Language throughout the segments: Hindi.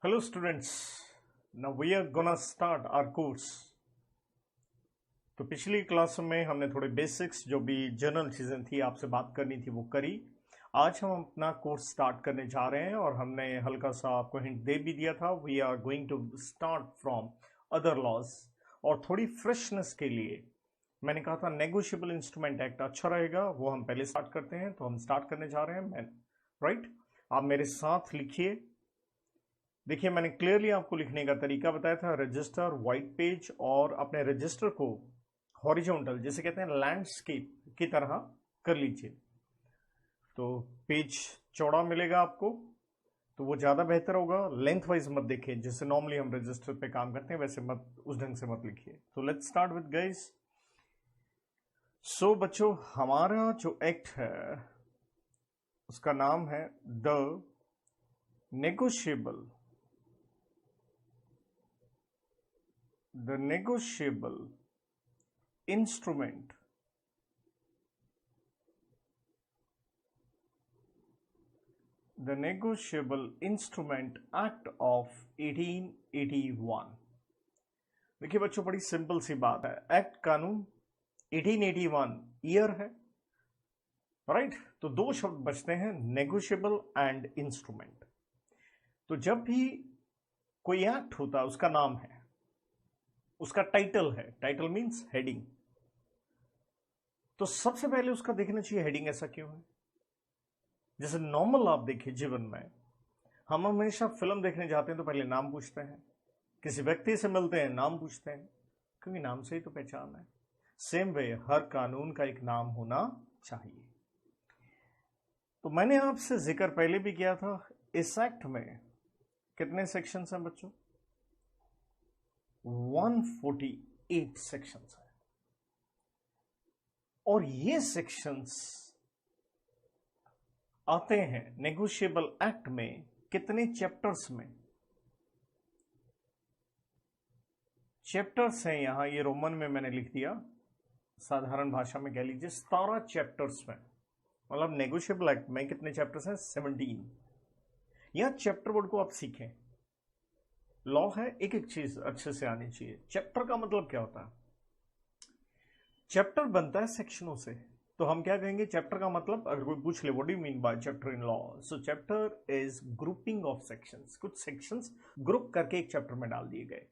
Hello students, now we are gonna start our course. तो पिछली क्लास में हमने थोड़े बेसिक्स जो भी जनरल चीज़ें थी आपसे बात करनी थी वो करी। आज हम अपना कोर्स स्टार्ट करने जा रहे हैं और हमने हल्का सा आपको हिंट दे भी दिया था। We are going to start from other laws और थोड़ी फ्रेशनेस के लिए मैंने कहा था नेगोशिएबल इंस्ट्रूमेंट एक्ट अच्छा रहेगा, वो हम पहले स्टार्ट करते हैं। तो हम स्टार्ट करने जा रहे हैं राइट। आप मेरे साथ लिखिए। देखिए मैंने क्लियरली आपको लिखने का तरीका बताया था, रजिस्टर, व्हाइट पेज और अपने रजिस्टर को हॉरिजॉन्टल जिसे कहते हैं लैंडस्केप की तरह कर लीजिए। तो पेज चौड़ा मिलेगा आपको तो वो ज़्यादा बेहतर होगा। लेंथ वाइज मत देखिए, जैसे नॉर्मली हम रजिस्टर पे काम करते हैं वैसे मत, उस ढंग से मत लिखिए। तो लेट्स स्टार्ट विद गाइस। सो बच्चों, हमारा जो एक्ट है उसका नाम है the negotiable instrument Act of 1881। देखिए बच्चों, बड़ी सिंपल सी बात है, एक्ट कानून 1881 ईयर है, राइट। तो दो शब्द बचते हैं, नेगोशिएबल एंड इंस्ट्रूमेंट। तो जब भी कोई एक्ट होता है उसका नाम है, उसका टाइटल है, टाइटल मींस हेडिंग। तो सबसे पहले उसका देखना चाहिए हेडिंग ऐसा क्यों है। जैसे नॉर्मल आप देखिए जीवन में, हम हमेशा फिल्म देखने जाते हैं तो पहले नाम पूछते हैं, किसी व्यक्ति से मिलते हैं नाम पूछते हैं, क्योंकि नाम से ही तो पहचान है। सेम वे हर कानून का एक नाम होना चाहिए। तो मैंने आपसे जिक्र पहले भी किया था, इस एक्ट में कितने सेक्शंस हैं बच्चों? 148 सेक्शंस हैं। और ये सेक्शंस आते हैं नेगोशिएबल एक्ट में कितने चैप्टर्स में? चैप्टर्स हैं यहां, ये रोमन में मैंने लिख दिया, साधारण भाषा में कह लीजिए 17 चैप्टर्स में। मतलब नेगोशिएबल एक्ट में कितने चैप्टर्स हैं? 17। यहां चैप्टर वर्ड को आप सीखें। लॉ है, एक एक चीज अच्छे से आनी चाहिए। चैप्टर का मतलब क्या होता है? चैप्टर बनता है सेक्शनों से। तो हम क्या कहेंगे चैप्टर का मतलब? अगर कोई पूछ ले what do you mean by chapter in law, so chapter is grouping of sections. कुछ सेक्शंस ग्रुप करके एक चैप्टर में डाल दिए गए।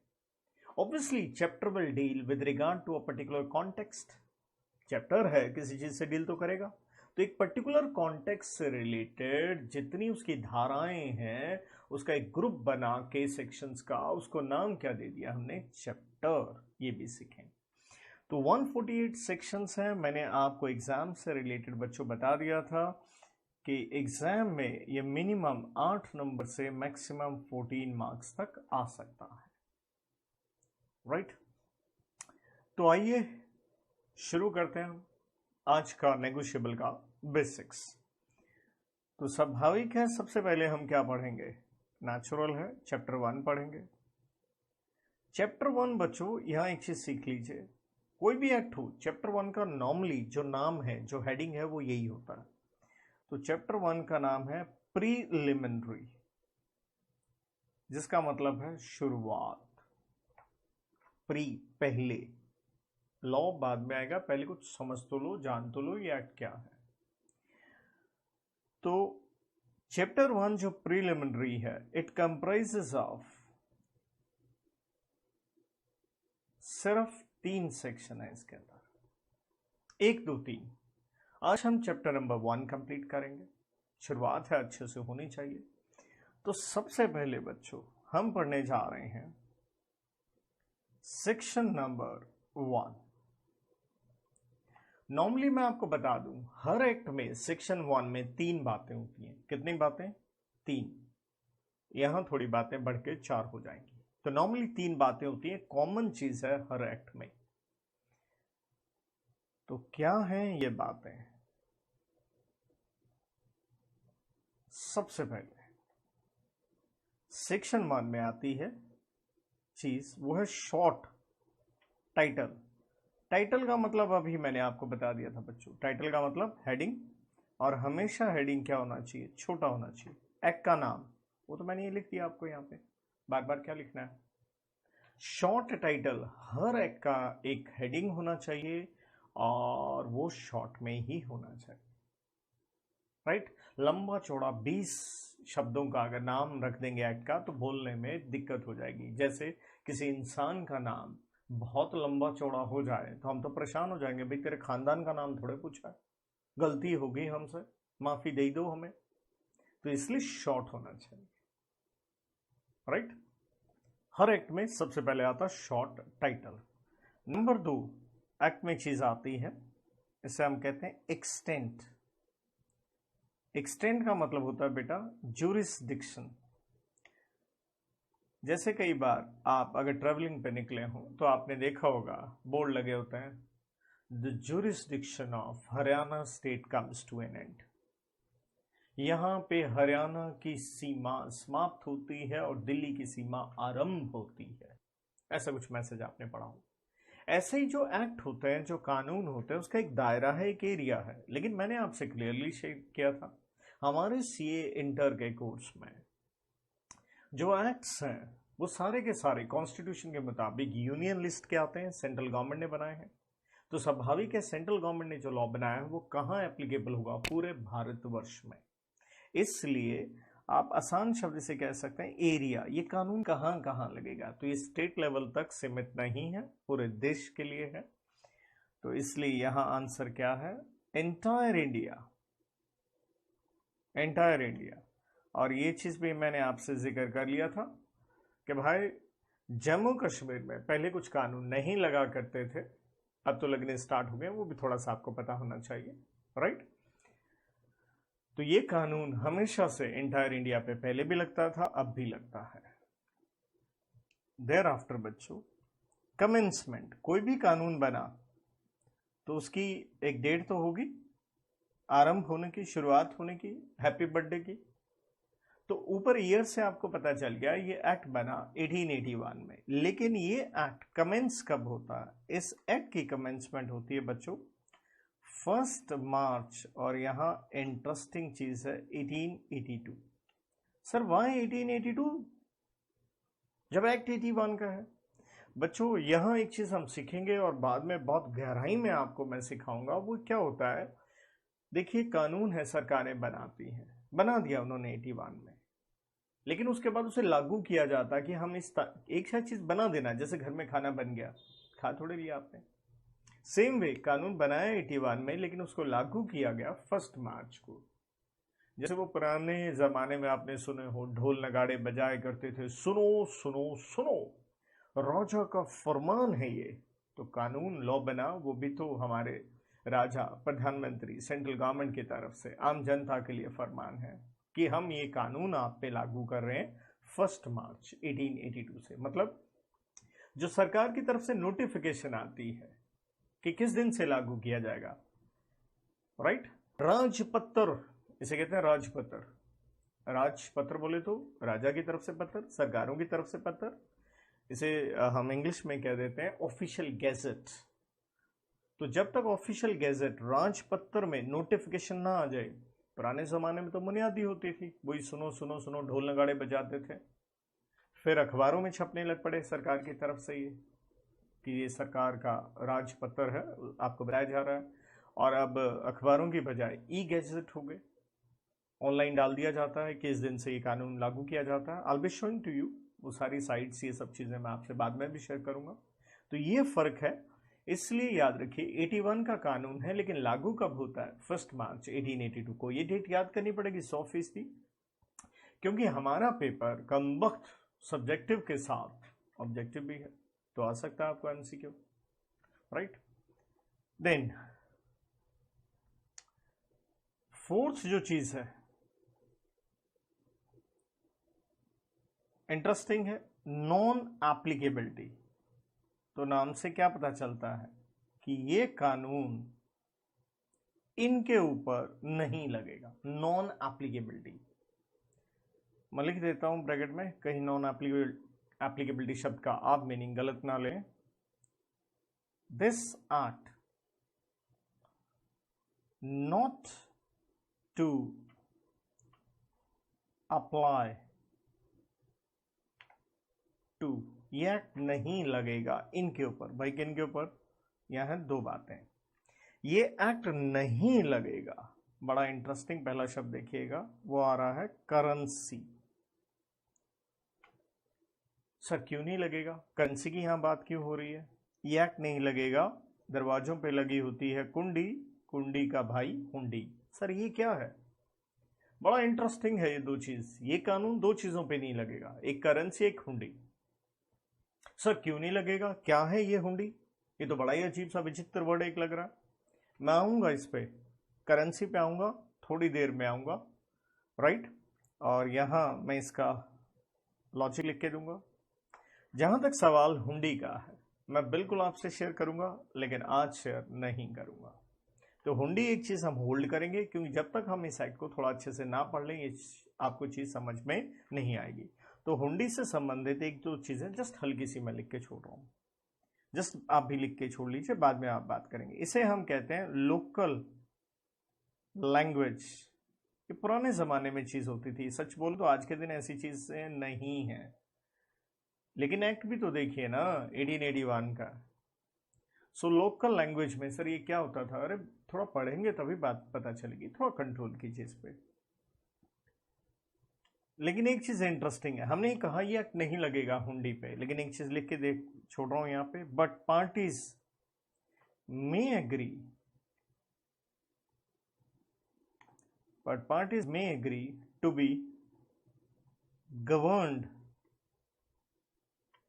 Obviously chapter will deal with regard to a particular context. Chapter है, किसी चीज से डील तो करेगा। तो एक पर्टिकुलर कॉन्टेक्स्ट से रिलेटेड जितनी उसकी धाराएं हैं उसका एक ग्रुप बना के सेक्शंस का, उसको नाम क्या दे दिया हमने? चैप्टर। ये भी सीखें। तो 148 सेक्शंस हैं। मैंने आपको एग्जाम से रिलेटेड बच्चों बता दिया था कि एग्जाम में ये मिनिमम 8 नंबर से मैक्सिमम 14 मार्क्स तक आ सकता है, राइट। तो आइए शुरू करते हैं आज का नेगोशिएबल का बेसिक्स। तो स्वाभाविक है, सबसे पहले हम क्या पढ़ेंगे? नेचुरल है, चैप्टर 1 पढ़ेंगे। चैप्टर 1 बच्चों, यहां एक चीज सीख लीजिए, कोई भी एक्ट हो चैप्टर 1 का नॉर्मली जो नाम है, जो हेडिंग है वो यही होता है। तो चैप्टर 1 का नाम है प्रीलिमिनरी, जिसका मतलब है शुरुआत। प्री पहले, लॉ बाद में आएगा, पहले कुछ समझ तो लो, जान तो लो ये एक्ट क्या है। तो चैप्टर 1 जो प्रीलिमिनरी है, इट कंप्राइजेस ऑफ सिर्फ 3 सेक्शन है इसके अंदर, 1, 2, 3। आज हम चैप्टर नंबर 1 कंप्लीट करेंगे। शुरुआत है, अच्छे से होनी चाहिए। तो सबसे पहले बच्चों हम पढ़ने जा रहे हैं सेक्शन नंबर 1। नॉर्मली मैं आपको बता दूं, हर एक्ट में सेक्शन 1 में 3 बातें होती हैं। कितनी बातें? 3। यहां थोड़ी बातें बढ़ के 4 हो जाएंगी। तो नॉर्मली 3 बातें होती हैं, कॉमन चीज है हर एक्ट में। तो क्या हैं ये बातें? सबसे पहले सेक्शन 1 में आती है चीज, वो है शॉर्ट टाइटल। टाइटल का मतलब अभी मैंने आपको बता दिया था बच्चों, टाइटल का मतलब हेडिंग, और हमेशा हेडिंग क्या होना चाहिए? छोटा होना चाहिए। एक्ट का नाम, वो तो मैंने ये लिख दिया आपको यहाँ पे, बार बार क्या लिखना है? शॉर्ट टाइटल, हर एक का एक हेडिंग होना चाहिए और वो शॉर्ट में ही होना चाहिए, राइट? लंबा चौड़ा 20 शब्दों का अगर नाम रख देंगे एक्ट का तो बोलने में दिक्कत हो जाएगी। जैसे किसी इंसान का नाम बहुत लंबा चौड़ा हो जाए तो हम तो परेशान हो जाएंगे, भाई तेरे खानदान का नाम थोड़े पूछा है, गलती हो गई हमसे, माफी दे दो हमें। तो इसलिए शॉर्ट होना चाहिए, राइट? हर एक्ट में सबसे पहले आता शॉर्ट टाइटल। नंबर 2 एक्ट में चीज आती है, इसे हम कहते हैं एक्सटेंट। एक्सटेंट का मतलब होता है बेटा ज्यूरिसडिक्शन। जैसे कई बार आप अगर ट्रेवलिंग पे निकले हो तो आपने देखा होगा बोर्ड लगे होते हैं, the jurisdiction of Haryana state comes to an end. यहां पे हरियाणा की सीमा समाप्त होती है और दिल्ली की सीमा आरंभ होती है, ऐसा कुछ मैसेज आपने पढ़ा हो। ऐसे ही जो एक्ट होते हैं, जो कानून होते हैं, उसका एक दायरा है, एक एरिया है। लेकिन मैंने आपसे क्लियरली शेयर किया था हमारे सीए इंटर के कोर्स में जो एक्ट्स हैं वो सारे के सारे कॉन्स्टिट्यूशन के मुताबिक यूनियन लिस्ट के आते हैं, सेंट्रल गवर्नमेंट ने बनाए हैं। तो स्वाभाविक है सेंट्रल गवर्नमेंट ने जो लॉ बनाया है वो कहाँ एप्लीकेबल होगा? पूरे भारतवर्ष में। इसलिए आप आसान शब्द से कह सकते हैं एरिया, ये कानून कहाँ कहाँ लगेगा। तो ये स्टेट लेवल तक सीमित नहीं है, पूरे देश के लिए है। तो इसलिए यहां आंसर क्या है? Entire India, entire India. और ये चीज भी मैंने आपसे जिक्र कर लिया था कि भाई जम्मू कश्मीर में पहले कुछ कानून नहीं लगा करते थे, अब तो लगने स्टार्ट हो गए, वो भी थोड़ा सा आपको पता होना चाहिए, राइट? तो ये कानून हमेशा से एंटायर इंडिया पे पहले भी लगता था, अब भी लगता है। देयर आफ्टर बच्चों, कमेंसमेंट, कोई भी कानून बना तो उसकी एक डेट तो होगी आरंभ होने की, शुरुआत होने की, हैप्पी बर्थडे की। तो ऊपर ईयर से आपको पता चल गया ये एक्ट बना 1881 में। लेकिन ये एक्ट कमेंस कब होता है? इस एक्ट की कमेंसमेंट होती है बच्चों 1 मार्च। और यहां इंटरेस्टिंग चीज है 1882। सर वाई 1882 जब एक्ट 81 का है? बच्चों यहां एक चीज हम सीखेंगे और बाद में बहुत गहराई में आपको मैं सिखाऊंगा, वो क्या होता है। देखिए कानून है, सरकारें बनाती हैं, बना दिया उन्होंने 81 में, लेकिन उसके बाद उसे लागू किया जाता है कि हम एक शायद चीज बना देना, जैसे घर में खाना बन गया, खा थोड़े लिया आपने। सेम वे कानून बनाया 81 में, लेकिन उसको लागू किया गया 1 मार्च को। जैसे वो पुराने जमाने में आपने सुने हो ढोल नगाड़े बजाए करते थे, सुनो सुनो सुनो राजा का फरमान है ये। तो कानून लॉ बना, वो भी तो हमारे राजा प्रधानमंत्री सेंट्रल गवर्नमेंट की तरफ से आम जनता के लिए फरमान है कि हम ये कानून आप पे लागू कर रहे हैं 1 मार्च 1882 से। मतलब जो सरकार की तरफ से नोटिफिकेशन आती है कि किस दिन से लागू किया जाएगा, राइट? राजपत्र, इसे कहते हैं राजपत्र। राजपत्र बोले तो राजा की तरफ से पत्र, सरकारों की तरफ से पत्र। इसे हम इंग्लिश में कह देते हैं ऑफिशियल गैजेट। तो जब तक ऑफिशियल गैजेट राजपत्र में नोटिफिकेशन ना आ जाए, पुराने जमाने में तो बुनियादी होती थी, वही सुनो सुनो सुनो ढोल नगाड़े बजाते थे। फिर अखबारों में छपने लग पड़े सरकार की तरफ से ये कि ये सरकार का राजपत्र है, आपको बताया जा रहा है। और अब अखबारों की बजाय ई गैजेट हो गए, ऑनलाइन डाल दिया जाता है कि इस दिन से ये कानून लागू किया जाता है। I will be showing to you वो सारी साइट्स, ये सब चीजें मैं आपसे बाद में भी शेयर करूंगा। तो ये फर्क है, इसलिए याद रखिए 81 का कानून है, लेकिन लागू कब होता है? 1 मार्च 1882 को। ये डेट याद करनी पड़ेगी 100%, क्योंकि हमारा पेपर कमबख्त सब्जेक्टिव के साथ ऑब्जेक्टिव भी है, तो आ सकता है आपको एमसीक्यू, राइट? देन फोर्थ जो चीज है इंटरेस्टिंग है, नॉन एप्लीकेबिलिटी। तो नाम से क्या पता चलता है कि ये कानून इनके ऊपर नहीं लगेगा। नॉन एप्लीकेबिलिटी मैं लिख देता हूं ब्रैकेट में, कहीं नॉन एप्लीकेबिलिटी शब्द का आप मीनिंग गलत ना लें। This act not to apply 2 ये एक्ट नहीं लगेगा इनके ऊपर। भाई किन के ऊपर? यह है दो बातें, ये एक्ट नहीं लगेगा। बड़ा इंटरेस्टिंग पहला शब्द देखिएगा, वो आ रहा है करेंसी। सर क्यों नहीं लगेगा? करेंसी की यहां बात क्यों हो रही है? ये एक्ट नहीं लगेगा, दरवाजों पे लगी होती है कुंडी, कुंडी का भाई हुंडी। सर ये क्या है? बड़ा इंटरेस्टिंग है ये दो चीज। ये कानून दो चीजों पे नहीं लगेगा, एक करेंसी एक हुंडी। सर क्यों नहीं लगेगा? क्या है ये हुंडी? ये तो बड़ा ही अजीब सा विचित्र वर्ड एक लग रहा है। मैं आऊंगा इस पे, करेंसी पे आऊंगा, थोड़ी देर में आऊंगा, राइट। और यहां मैं इसका लॉजिक लिख के दूंगा। जहां तक सवाल हुंडी का है, मैं बिल्कुल आपसे शेयर करूंगा, लेकिन आज शेयर नहीं करूंगा। तो हुंडी एक चीज हम होल्ड करेंगे, क्योंकि जब तक हम इस एक्ट को थोड़ा अच्छे से ना पढ़ लें, ये आपको चीज समझ में नहीं आएगी। तो हुंडी से संबंधित एक दो चीजें जस्ट हल्की सी मैं लिख के छोड़ रहा हूं, जस्ट आप भी लिख के छोड़ लीजिए, बाद में आप बात करेंगे। इसे हम कहते हैं लोकल लैंग्वेज। ये पुराने जमाने में चीज होती थी, सच बोल तो आज के दिन ऐसी चीजें नहीं है, लेकिन एक्ट भी तो देखिए ना 1881 का। सो लोकल लैंग्वेज में सर ये क्या होता था? अरे थोड़ा पढ़ेंगे तभी बात पता चलेगी, थोड़ा कंट्रोल कीजिए इस पे। लेकिन एक चीज इंटरेस्टिंग है, हमने कहा ये एक्ट नहीं लगेगा हुंडी पे, लेकिन एक चीज लिख के देख छोड़ रहा हूं यहां पे, but parties may agree, but parties may agree to be governed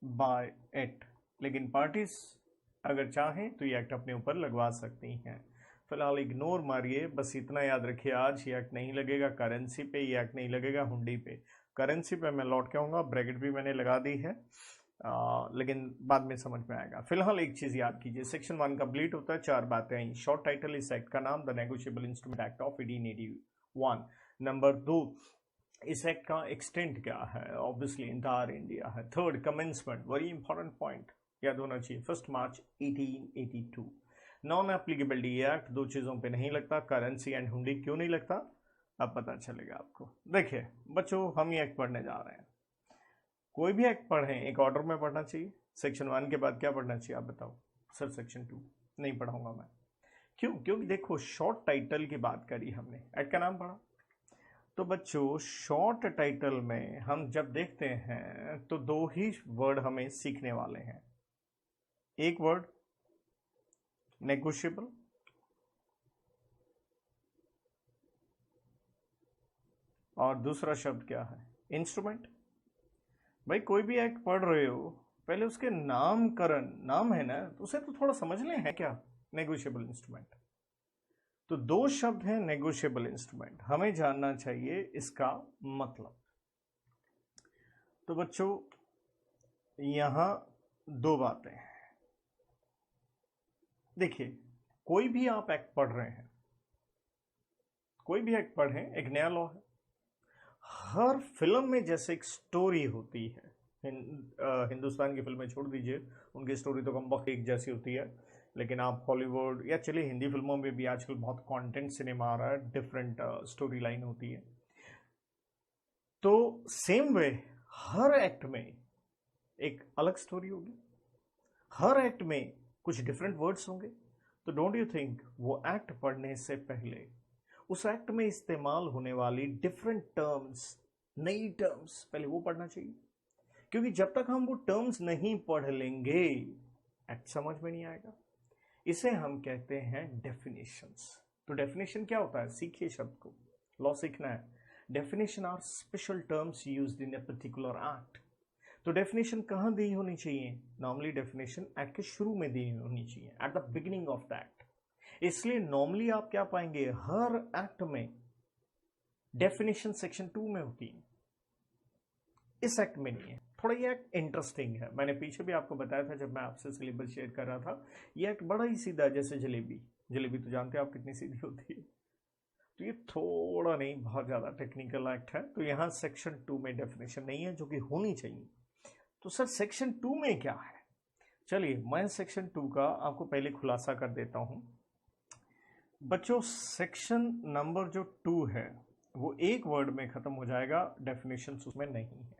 by it. लेकिन पार्टीज अगर चाहें तो ये एक्ट अपने ऊपर लगवा सकती हैं। फिलहाल इग्नोर मारिए, बस इतना याद रखिए, आज ये एक्ट नहीं लगेगा करेंसी पे, ये एक्ट नहीं लगेगा हुंडी पे। करेंसी पे मैं लौट के आऊंगा, ब्रैकेट भी मैंने लगा दी है, लेकिन बाद में समझ में आएगा। फिलहाल एक चीज याद कीजिए, सेक्शन 1 कंप्लीट होता है, 4 बातें आई। शॉर्ट टाइटल इस एक्ट का नाम the negotiable instrument act of 1881। Number 2, इस एक्ट का एक्सटेंट क्या है? ऑब्वियसली इंटायर इंडिया है। Third, commencement, very important point याद होना चाहिए, 1 मार्च 1882। नॉन एप्लीकेबिलिटी एक्ट दो चीजों पे नहीं लगता, करेंसी एंड हुंडी। क्यों नहीं लगता अब पता चलेगा आपको। देखिए बच्चों, हम ये एक्ट पढ़ने जा रहे हैं, कोई भी एक्ट पढ़ें एक ऑर्डर में पढ़ना चाहिए। सेक्शन 1 के बाद क्या पढ़ना चाहिए आप बताओ? सर सेक्शन 2 नहीं पढ़ाऊंगा मैं। क्यों? क्योंकि देखो शॉर्ट टाइटल की बात करी हमने, एक्ट का नाम पढ़ा। तो बच्चों शॉर्ट टाइटल में हम जब देखते हैं तो दो ही वर्ड हमें सीखने वाले हैं। एक वर्ड नेगोशिएबल, और दूसरा शब्द क्या है? इंस्ट्रूमेंट। भाई कोई भी एक्ट पढ़ रहे हो, पहले उसके नामकरण, नाम है ना, तो उसे तो थोड़ा समझ लें है क्या नेगोशिएबल इंस्ट्रूमेंट। तो दो शब्द हैं नेगोशिएबल इंस्ट्रूमेंट, हमें जानना चाहिए इसका मतलब। तो बच्चों यहां दो बातें हैं। देखिए कोई भी आप एक्ट पढ़ रहे हैं, कोई भी एक्ट पढ़ें, एक नया लॉ है। हर फिल्म में जैसे एक स्टोरी होती है, हिंदुस्तान की फिल्में छोड़ दीजिए, उनकी स्टोरी तो कम एक जैसी होती है, लेकिन आप हॉलीवुड या चलिए हिंदी फिल्मों में भी आजकल बहुत कंटेंट सिनेमा आ रहा है, डिफरेंट स्टोरी लाइन होती है। तो सेम वे हर एक्ट में एक अलग स्टोरी होगी, हर एक्ट में कुछ डिफरेंट वर्ड्स होंगे। तो डोंट यू थिंक वो एक्ट पढ़ने से पहले उस एक्ट में इस्तेमाल होने वाली डिफरेंट टर्म्स, नई टर्म्स, पहले वो पढ़ना चाहिए? क्योंकि जब तक हम वो टर्म्स नहीं पढ़ लेंगे एक्ट समझ में नहीं आएगा। इसे हम कहते हैं डेफिनेशंस। तो डेफिनेशन क्या होता है? सीखिए शब्द को, लॉ सीखना है। Definition are special terms used in a particular act. तो डेफिनेशन कहां दी होनी चाहिए? नॉर्मली डेफिनेशन एक्ट के शुरू में दी होनी चाहिए, eight the beginning of the act. इसलिए नॉर्मली आप क्या पाएंगे, हर एक्ट में डेफिनेशन सेक्शन 2 में होती है, इस एक्ट में नहीं है। थोड़ा ये एक्ट इंटरेस्टिंग है, मैंने पीछे भी आपको बताया था जब मैं आपसे सिलेबस शेयर कर रहा था। ये एक्ट बड़ा ही सीधा, जैसे जलेबी। जलेबी तो जानते हैं आप कितनी सीधी होती है। तो ये थोड़ा नहीं, बहुत ज्यादा टेक्निकल एक्ट है। तो यहां सेक्शन 2 में डेफिनेशन नहीं है, जो कि होनी चाहिए। तो सर सेक्शन 2 में क्या है? चलिए मैं सेक्शन 2 का आपको पहले खुलासा कर देता हूं। बच्चों सेक्शन नंबर जो 2 है वो एक वर्ड में खत्म हो जाएगा, डेफिनेशन उसमें नहीं है।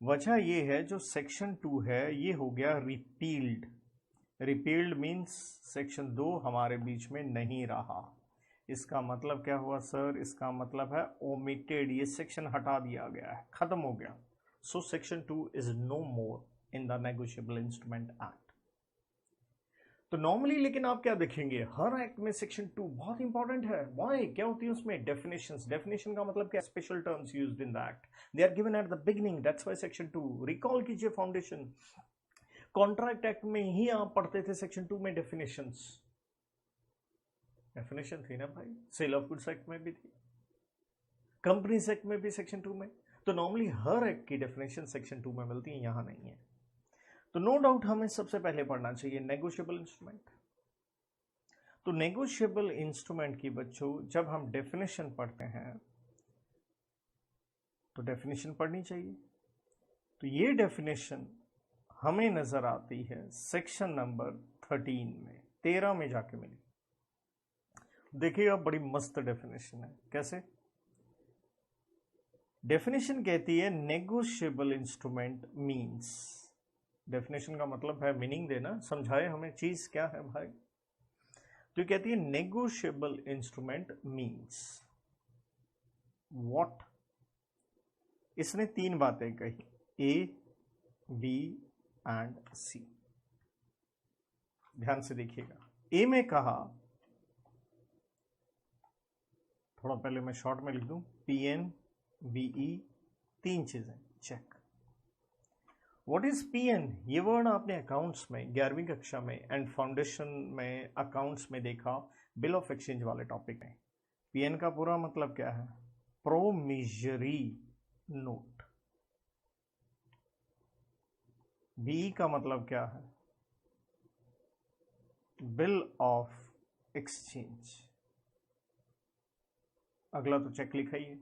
वजह ये है जो सेक्शन 2 है ये हो गया रिपील्ड। रिपील्ड मीन्स सेक्शन 2 हमारे बीच में नहीं रहा। इसका मतलब क्या हुआ सर? इसका मतलब है ओमिटेड, ये सेक्शन हटा दिया गया है, खत्म हो गया। So section 2 is no more in the negotiable instrument act. तो नॉर्मली लेकिन आप क्या देखेंगे, हर एक्ट में सेक्शन 2 बहुत इंपॉर्टेंट है। व्हाई? क्या होती है उसमें? डेफिनेशंस। डेफिनेशन का मतलब क्या? Special terms used in the act, they are given at the beginning, that's why section 2। Recall कीजिए फाउंडेशन, कॉन्ट्रैक्ट एक्ट में ही आप पढ़ते थे सेक्शन 2 में डेफिनेशंस। डेफिनेशन थी ना भाई, सेल ऑफ गुड्स एक्ट में भी थी, कंपनीज एक्ट में भी सेक्शन 2 में। तो नॉर्मली हर एक्ट की डेफिनेशन सेक्शन 2 में मिलती है, यहां नहीं है। तो नो डाउट हमें सबसे पहले पढ़ना चाहिए नेगोशिएबल इंस्ट्रूमेंट। तो नेगोशिएबल इंस्ट्रूमेंट की बच्चों जब हम डेफिनेशन पढ़ते हैं तो डेफिनेशन पढ़नी चाहिए। तो ये डेफिनेशन हमें नजर आती है सेक्शन नंबर 13 में, 13 में जाके मिली। देखिएगा बड़ी मस्त डेफिनेशन है। कैसे? डेफिनेशन कहती है नेगोशिएबल इंस्ट्रूमेंट मींस, डेफिनेशन का मतलब है मीनिंग देना, समझाए हमें चीज क्या है भाई। तो कहती है नेगोशिएबल इंस्ट्रूमेंट मींस व्हाट। इसने 3 बातें कही, ए, बी एंड सी। ध्यान से देखिएगा। ए में कहा, थोड़ा पहले मैं शॉर्ट में लिख दूं, पीएन, बीई, 3 चीजें चेक। What is PN? ये वर्ड आपने अकाउंट्स में 11वीं कक्षा में एंड फाउंडेशन में अकाउंट्स में देखा, बिल ऑफ एक्सचेंज वाले टॉपिक में। पीएन का पूरा मतलब क्या है? Promissory note. बीई का मतलब क्या है? Bill of exchange. अगला तो चेक लिखा ही है।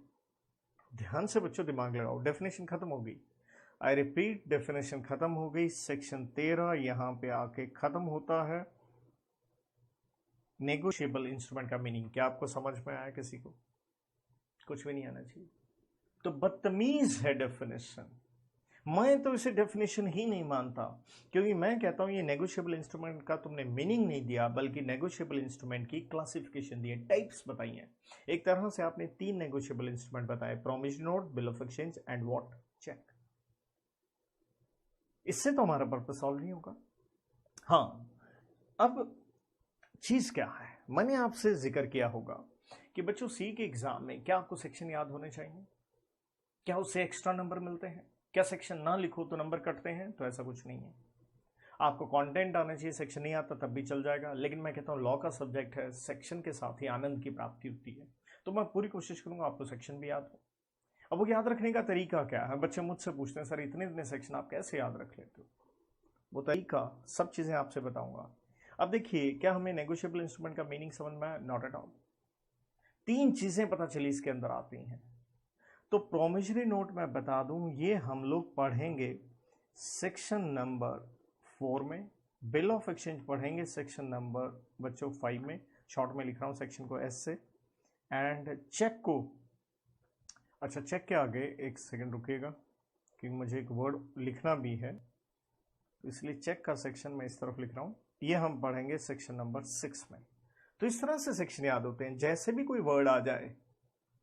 ध्यान से बच्चों दिमाग लगाओ, डेफिनेशन खत्म हो गई। आई रिपीट, डेफिनेशन खत्म हो गई। सेक्शन 13 यहां पे आके खत्म होता है। नेगोशिएबल इंस्ट्रूमेंट का मीनिंग क्या आपको समझ में आया? किसी को कुछ भी नहीं आना चाहिए। तो बदतमीज है डेफिनेशन। मैं तो इसे डेफिनेशन ही नहीं मानता, क्योंकि मैं कहता हूं ये नेगोशिएबल इंस्ट्रूमेंट का तुमने मीनिंग नहीं दिया, बल्कि नेगोशिएबल इंस्ट्रूमेंट की क्लासिफिकेशन दी है, टाइप्स बताई हैं। एक तरह से आपने 3 नेगोशिएबल इंस्ट्रूमेंट बताए, promissory note, bill of exchange and what? Cheque. इससे तो हमारा पर्पस सॉल्व नहीं होगा। हाँ, अब चीज क्या है, मैंने आपसे जिक्र किया होगा कि बच्चों सी के एग्जाम में क्या आपको सेक्शन याद होने चाहिए? क्या उससे एक्स्ट्रा नंबर मिलते हैं? क्या सेक्शन ना लिखो तो नंबर कटते हैं? तो ऐसा कुछ नहीं है। आपको कंटेंट आना चाहिए, सेक्शन नहीं आता तब भी चल जाएगा। लेकिन मैं कहता हूं लॉ का सब्जेक्ट है, सेक्शन के साथ ही आनंद की प्राप्ति होती है। तो मैं पूरी कोशिश करूंगा आपको सेक्शन भी याद हो। अब वो याद रखने का तरीका क्या है? बच्चे मुझसे पूछते हैं सर इतने इतने सेक्शन आप कैसे याद रख लेते हो? वो तरीका सब चीजें आपसे बताऊंगा। अब देखिए, क्या हमें नेगोशिएबल इंस्ट्रूमेंट का मीनिंग समझ में आया? Not at all. 3 चीजें पता चली इसके अंदर आती हैं। तो प्रोमिसरी नोट मैं बता दूं, ये हम लोग पढ़ेंगे सेक्शन नंबर 4 में। बिल ऑफ एक्सचेंज पढ़ेंगे सेक्शन नंबर बच्चों 5 में। शॉर्ट में लिख रहा हूं सेक्शन को एस से। एंड चेक को, अच्छा चेक के आगे एक सेकंड रुकिएगा, क्योंकि मुझे एक वर्ड लिखना भी है, इसलिए चेक का सेक्शन मैं इस तरफ लिख रहा हूं। ये हम पढ़ेंगे सेक्शन नंबर 6 में। तो इस तरह से सेक्शन याद होते हैं, जैसे भी कोई वर्ड आ जाए,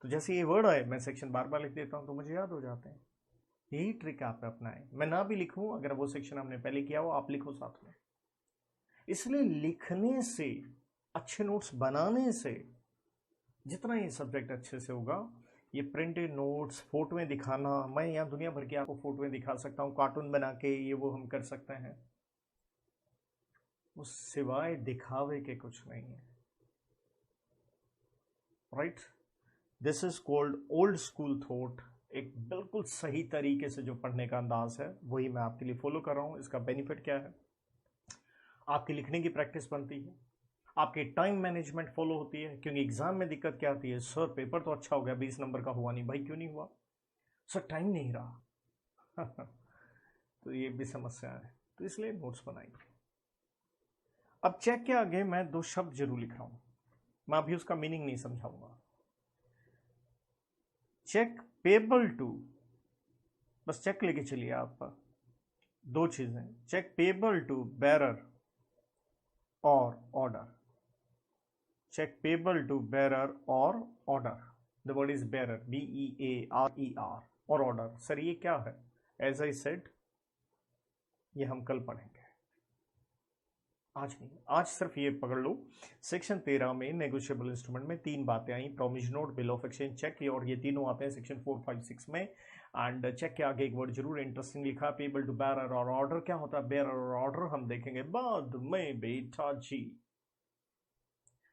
तो जैसे ये वर्ड आए मैं सेक्शन बार बार लिख देता हूं तो मुझे याद हो जाते हैं। यही ट्रिक आप अपनाएं। मैं ना भी लिखूं, अगर वो सेक्शन हमने पहले किया हो आप लिखो साथ में। इसलिए लिखने से, अच्छे नोट्स बनाने से जितना ये सब्जेक्ट अच्छे से होगा, ये प्रिंटेड नोट्स, फोटोएं दिखाना, मैं यहाँ दुनिया भर की आपको फोटोएं दिखा सकता हूँ, कार्टून बना के ये वो हम कर सकते हैं, उस सिवाय दिखावे के कुछ नहीं है। Right, this is called old school thought. एक बिल्कुल सही तरीके से जो पढ़ने का अंदाज है वही मैं आपके लिए फॉलो कर रहा हूं। इसका बेनिफिट क्या है? आपकी लिखने की प्रैक्टिस बनती है, आपकी टाइम मैनेजमेंट फॉलो होती है। क्योंकि एग्जाम में दिक्कत क्या आती है? सर पेपर तो अच्छा हो गया, 20 नंबर का हुआ नहीं। भाई क्यों नहीं हुआ? सर टाइम नहीं रहा। तो ये भी समस्या है, तो इसलिए नोट्स बनाइए। अब चेक के आगे मैं 2 शब्द जरूर लिख रहा हूं, मैं अभी उसका मीनिंग नहीं समझाऊंगा। चेक पेबल टू बस चेक लेके चलिए आप। दो चीजें, चेक पेबल टू बेरर और order. Cheque payable to bearer और order, the word is bearer, BEARER, और ऑर्डर। सर ये क्या है? एज आई सेड, ये हम कल पढ़ेंगे, आज नहीं। आज सिर्फ ये पकड़ लो, सेक्शन 13 में नेगोशिएबल इंस्ट्रूमेंट में तीन बातें आई, promise note, bill of exchange, cheque, और ये तीनों आते हैं सेक्शन 4, 5, 6 में। एंड चेक के आगे एक वर्ड जरूर इंटरेस्टिंग लिखा, पेबल टू बेरर और ऑर्डर। क्या होता है बेरर और ऑर्डर हम देखेंगे बाद में बेटा जी।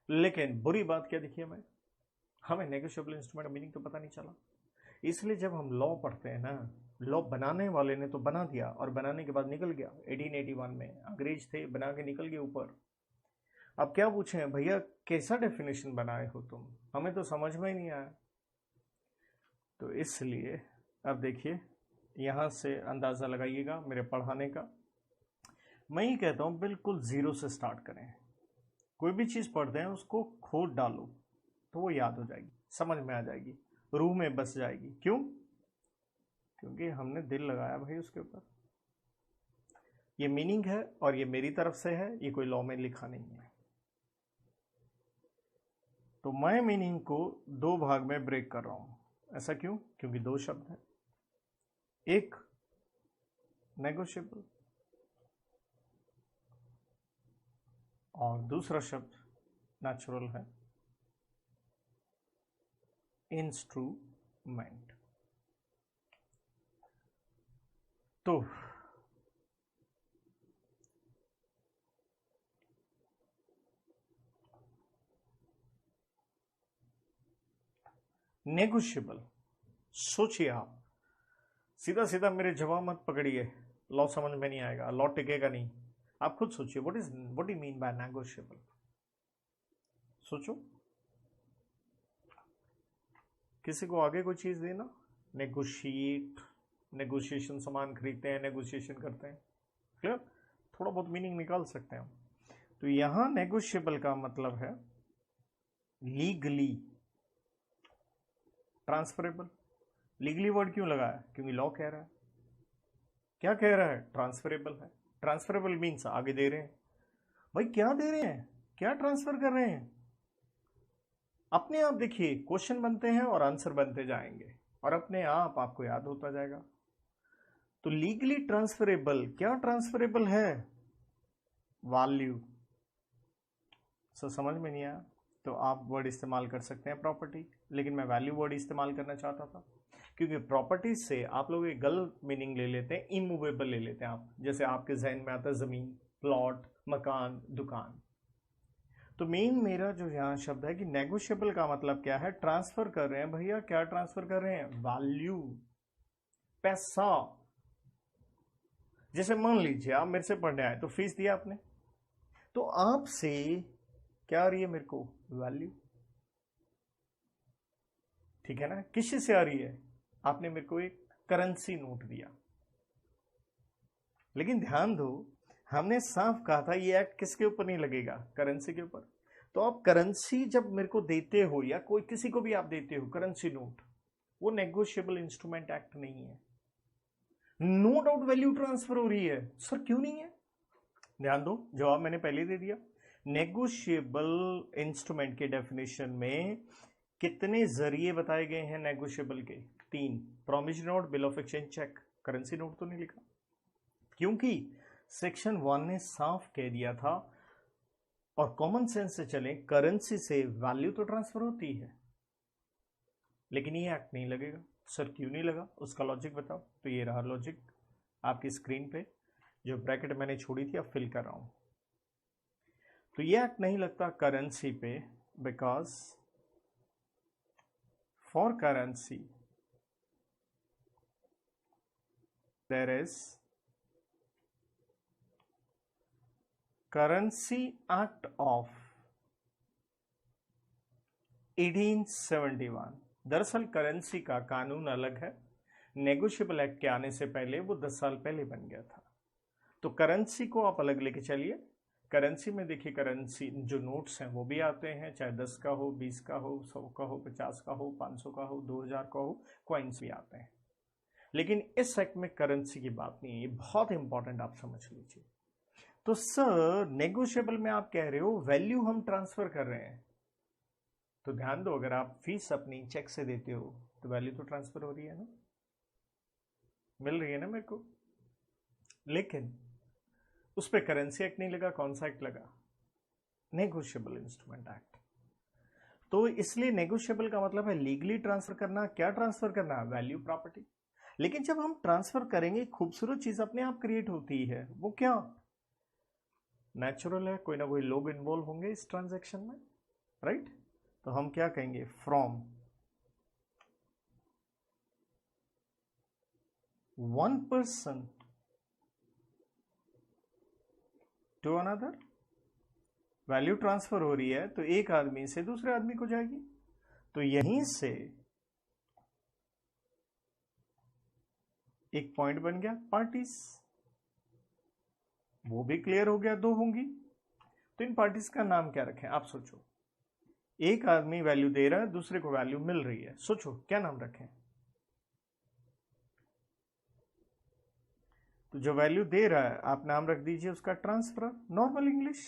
लेकिन बुरी बात क्या दिखी हमें? हमें नेगोशिएबल इंस्ट्रूमेंट मीनिंग तो पता नहीं चला। इसलिए जब हम लॉ पढ़ते हैं ना, लॉ बनाने वाले ने तो बना दिया और बनाने के बाद निकल गया। 1881 में अंग्रेज थे, बना के निकल गए ऊपर। अब क्या पूछे भैया कैसा डेफिनेशन बनाए हो तुम, हमें तो समझ में ही नहीं आया। तो इसलिए अब देखिए, यहां से अंदाजा लगाइएगा मेरे पढ़ाने का। मैं ही कहता हूं बिल्कुल जीरो से स्टार्ट करें। कोई भी चीज पढ़ते हैं उसको खोद डालो तो वो याद हो जाएगी, समझ में आ जाएगी, रूह में बस जाएगी। क्यों? क्योंकि हमने दिल लगाया भाई उसके ऊपर। ये मीनिंग है और ये मेरी तरफ से है, ये कोई लॉ में लिखा नहीं है। तो मैं मीनिंग को दो भाग में ब्रेक कर रहा हूं। ऐसा क्यों? क्योंकि दो शब्द हैं, एक नेगोशिएबल और दूसरा शब्द नेचुरल है, इंस्ट्रूमेंट। तो नेगोशिएबल, सोचिए आप, सीधा सीधा मेरे जवाब मत पकड़िए, लॉ समझ में नहीं आएगा, लॉ टिकेगा नहीं। आप खुद सोचिए, what you mean bye negotiable? सोचो। किसी को आगे कोई चीज देना, नेगोशिएट, नेगोशिएशन, सामान खरीदते हैं, नेगोशिएशन करते हैं, क्लियर? थोड़ा बहुत मीनिंग निकाल सकते हैं हम। तो यहां नेगोशिएबल का मतलब है लीगली ट्रांसफरेबल। लीगली वर्ड क्यों लगाया? क्योंकि लॉ कह रहा है। क्या कह रहा है? ट्रांसफरेबल है। ट्रांसफरेबल मीन्स आगे दे रहे हैं। भाई क्या दे रहे हैं, क्या ट्रांसफर कर रहे हैं? अपने आप देखिए, क्वेश्चन बनते हैं और आंसर बनते जाएंगे और अपने आप आपको याद होता जाएगा। तो लीगली ट्रांसफरेबल, क्या ट्रांसफरेबल है? वैल्यू। समझ में नहीं आया तो आप वर्ड इस्तेमाल कर सकते हैं प्रॉपर्टी, लेकिन मैं वैल्यू वर्ड इस्तेमाल करना चाहता था क्योंकि प्रॉपर्टी से आप लोग एक गलत मीनिंग ले लेते हैं, इमूवेबल ले लेते हैं आप। जैसे आपके जहन में आता है जमीन, प्लॉट, मकान, दुकान। तो मेन मेरा जो यहाँ शब्द है कि नेगोशिएबल का मतलब क्या है? ट्रांसफर कर रहे हैं भैया। क्या ट्रांसफर कर रहे हैं? वैल्यू, पैसा। जैसे मान लीजिए आप मेरे से पढ़ने आए तो फीस दिया आपने, तो आपसे क्या आ रही है मेरे को? वैल्यू, ठीक है ना? किस से आ रही है? आपने मेरे को एक करेंसी नोट दिया, लेकिन ध्यान दो हमने साफ कहा था ये एक्ट किसके ऊपर नहीं लगेगा? करेंसी के ऊपर। तो आप करेंसी जब मेरे को देते हो या कोई किसी को भी आप देते हो करेंसी नोट, वो नेगोशिएबल इंस्ट्रूमेंट एक्ट नहीं है। नो डाउट वैल्यू ट्रांसफर हो रही है। सर क्यों नहीं है? ध्यान दो, जवाब मैंने पहले दे दिया। नेगोशिएबल इंस्ट्रूमेंट के डेफिनेशन में कितने जरिए बताए गए हैं नेगोशिएबल के? 3, promise note, bill of exchange, cheque. Currency note तो नहीं लिखा, क्योंकि सेक्शन 1 ने साफ कह दिया था और कॉमन सेंस से चले, करेंसी से वैल्यू तो ट्रांसफर होती है, लेकिन ये एक्ट नहीं लगेगा। सर क्यों नहीं लगा? उसका लॉजिक बताओ। तो ये रहा लॉजिक आपकी स्क्रीन पे, जो ब्रैकेट मैंने छोड़ी थी अब फिल कर रहा हूं। तो ये एक्ट नहीं लगता करेंसी पे, because for currency there is currency act of 1871। दरअसल करेंसी का कानून अलग है, नेगोशिएबल एक्ट के आने से पहले वो 10 साल पहले बन गया था। तो करेंसी को आप अलग लेके चलिए। करेंसी में देखिए, करेंसी जो नोट्स हैं वो भी आते हैं, चाहे 10 का हो, 20 का हो, 100 का हो, 50 का हो, 500 का हो, 2000 का हो, कॉइन्स भी आते हैं। लेकिन इस एक्ट में करेंसी की बात नहीं है, ये बहुत इंपॉर्टेंट आप समझ लीजिए। तो सर नेगोशिएबल में आप कह रहे हो वैल्यू हम ट्रांसफर कर रहे हैं, तो ध्यान दो, अगर आप फीस अपनी चेक से देते हो तो वैल्यू तो ट्रांसफर हो रही है ना, मिल रही है ना मेरे को, लेकिन उस पर करेंसी एक्ट नहीं लगा, कौन सा एक्ट लगा? Negotiable instrument act. तो इसलिए नेगोशिएबल का मतलब है लीगली ट्रांसफर करना। क्या ट्रांसफर करना? Value, property. लेकिन जब हम ट्रांसफर करेंगे खूबसूरत चीज अपने आप क्रिएट होती है, वो क्या? नेचुरल है, कोई ना कोई लोग इन्वॉल्व होंगे इस ट्रांजैक्शन में, राइट? तो हम क्या कहेंगे? From one person to another, value transfer हो रही है तो एक आदमी से दूसरे आदमी को जाएगी। तो यहीं से एक पॉइंट बन गया, पार्टीज, वो भी क्लियर हो गया, दो होंगी। तो इन पार्टीज का नाम क्या रखें? आप सोचो, एक आदमी वैल्यू दे रहा है, दूसरे को वैल्यू मिल रही है, सोचो क्या नाम रखें? तो जो वैल्यू दे रहा है आप नाम रख दीजिए उसका transferor, normal English,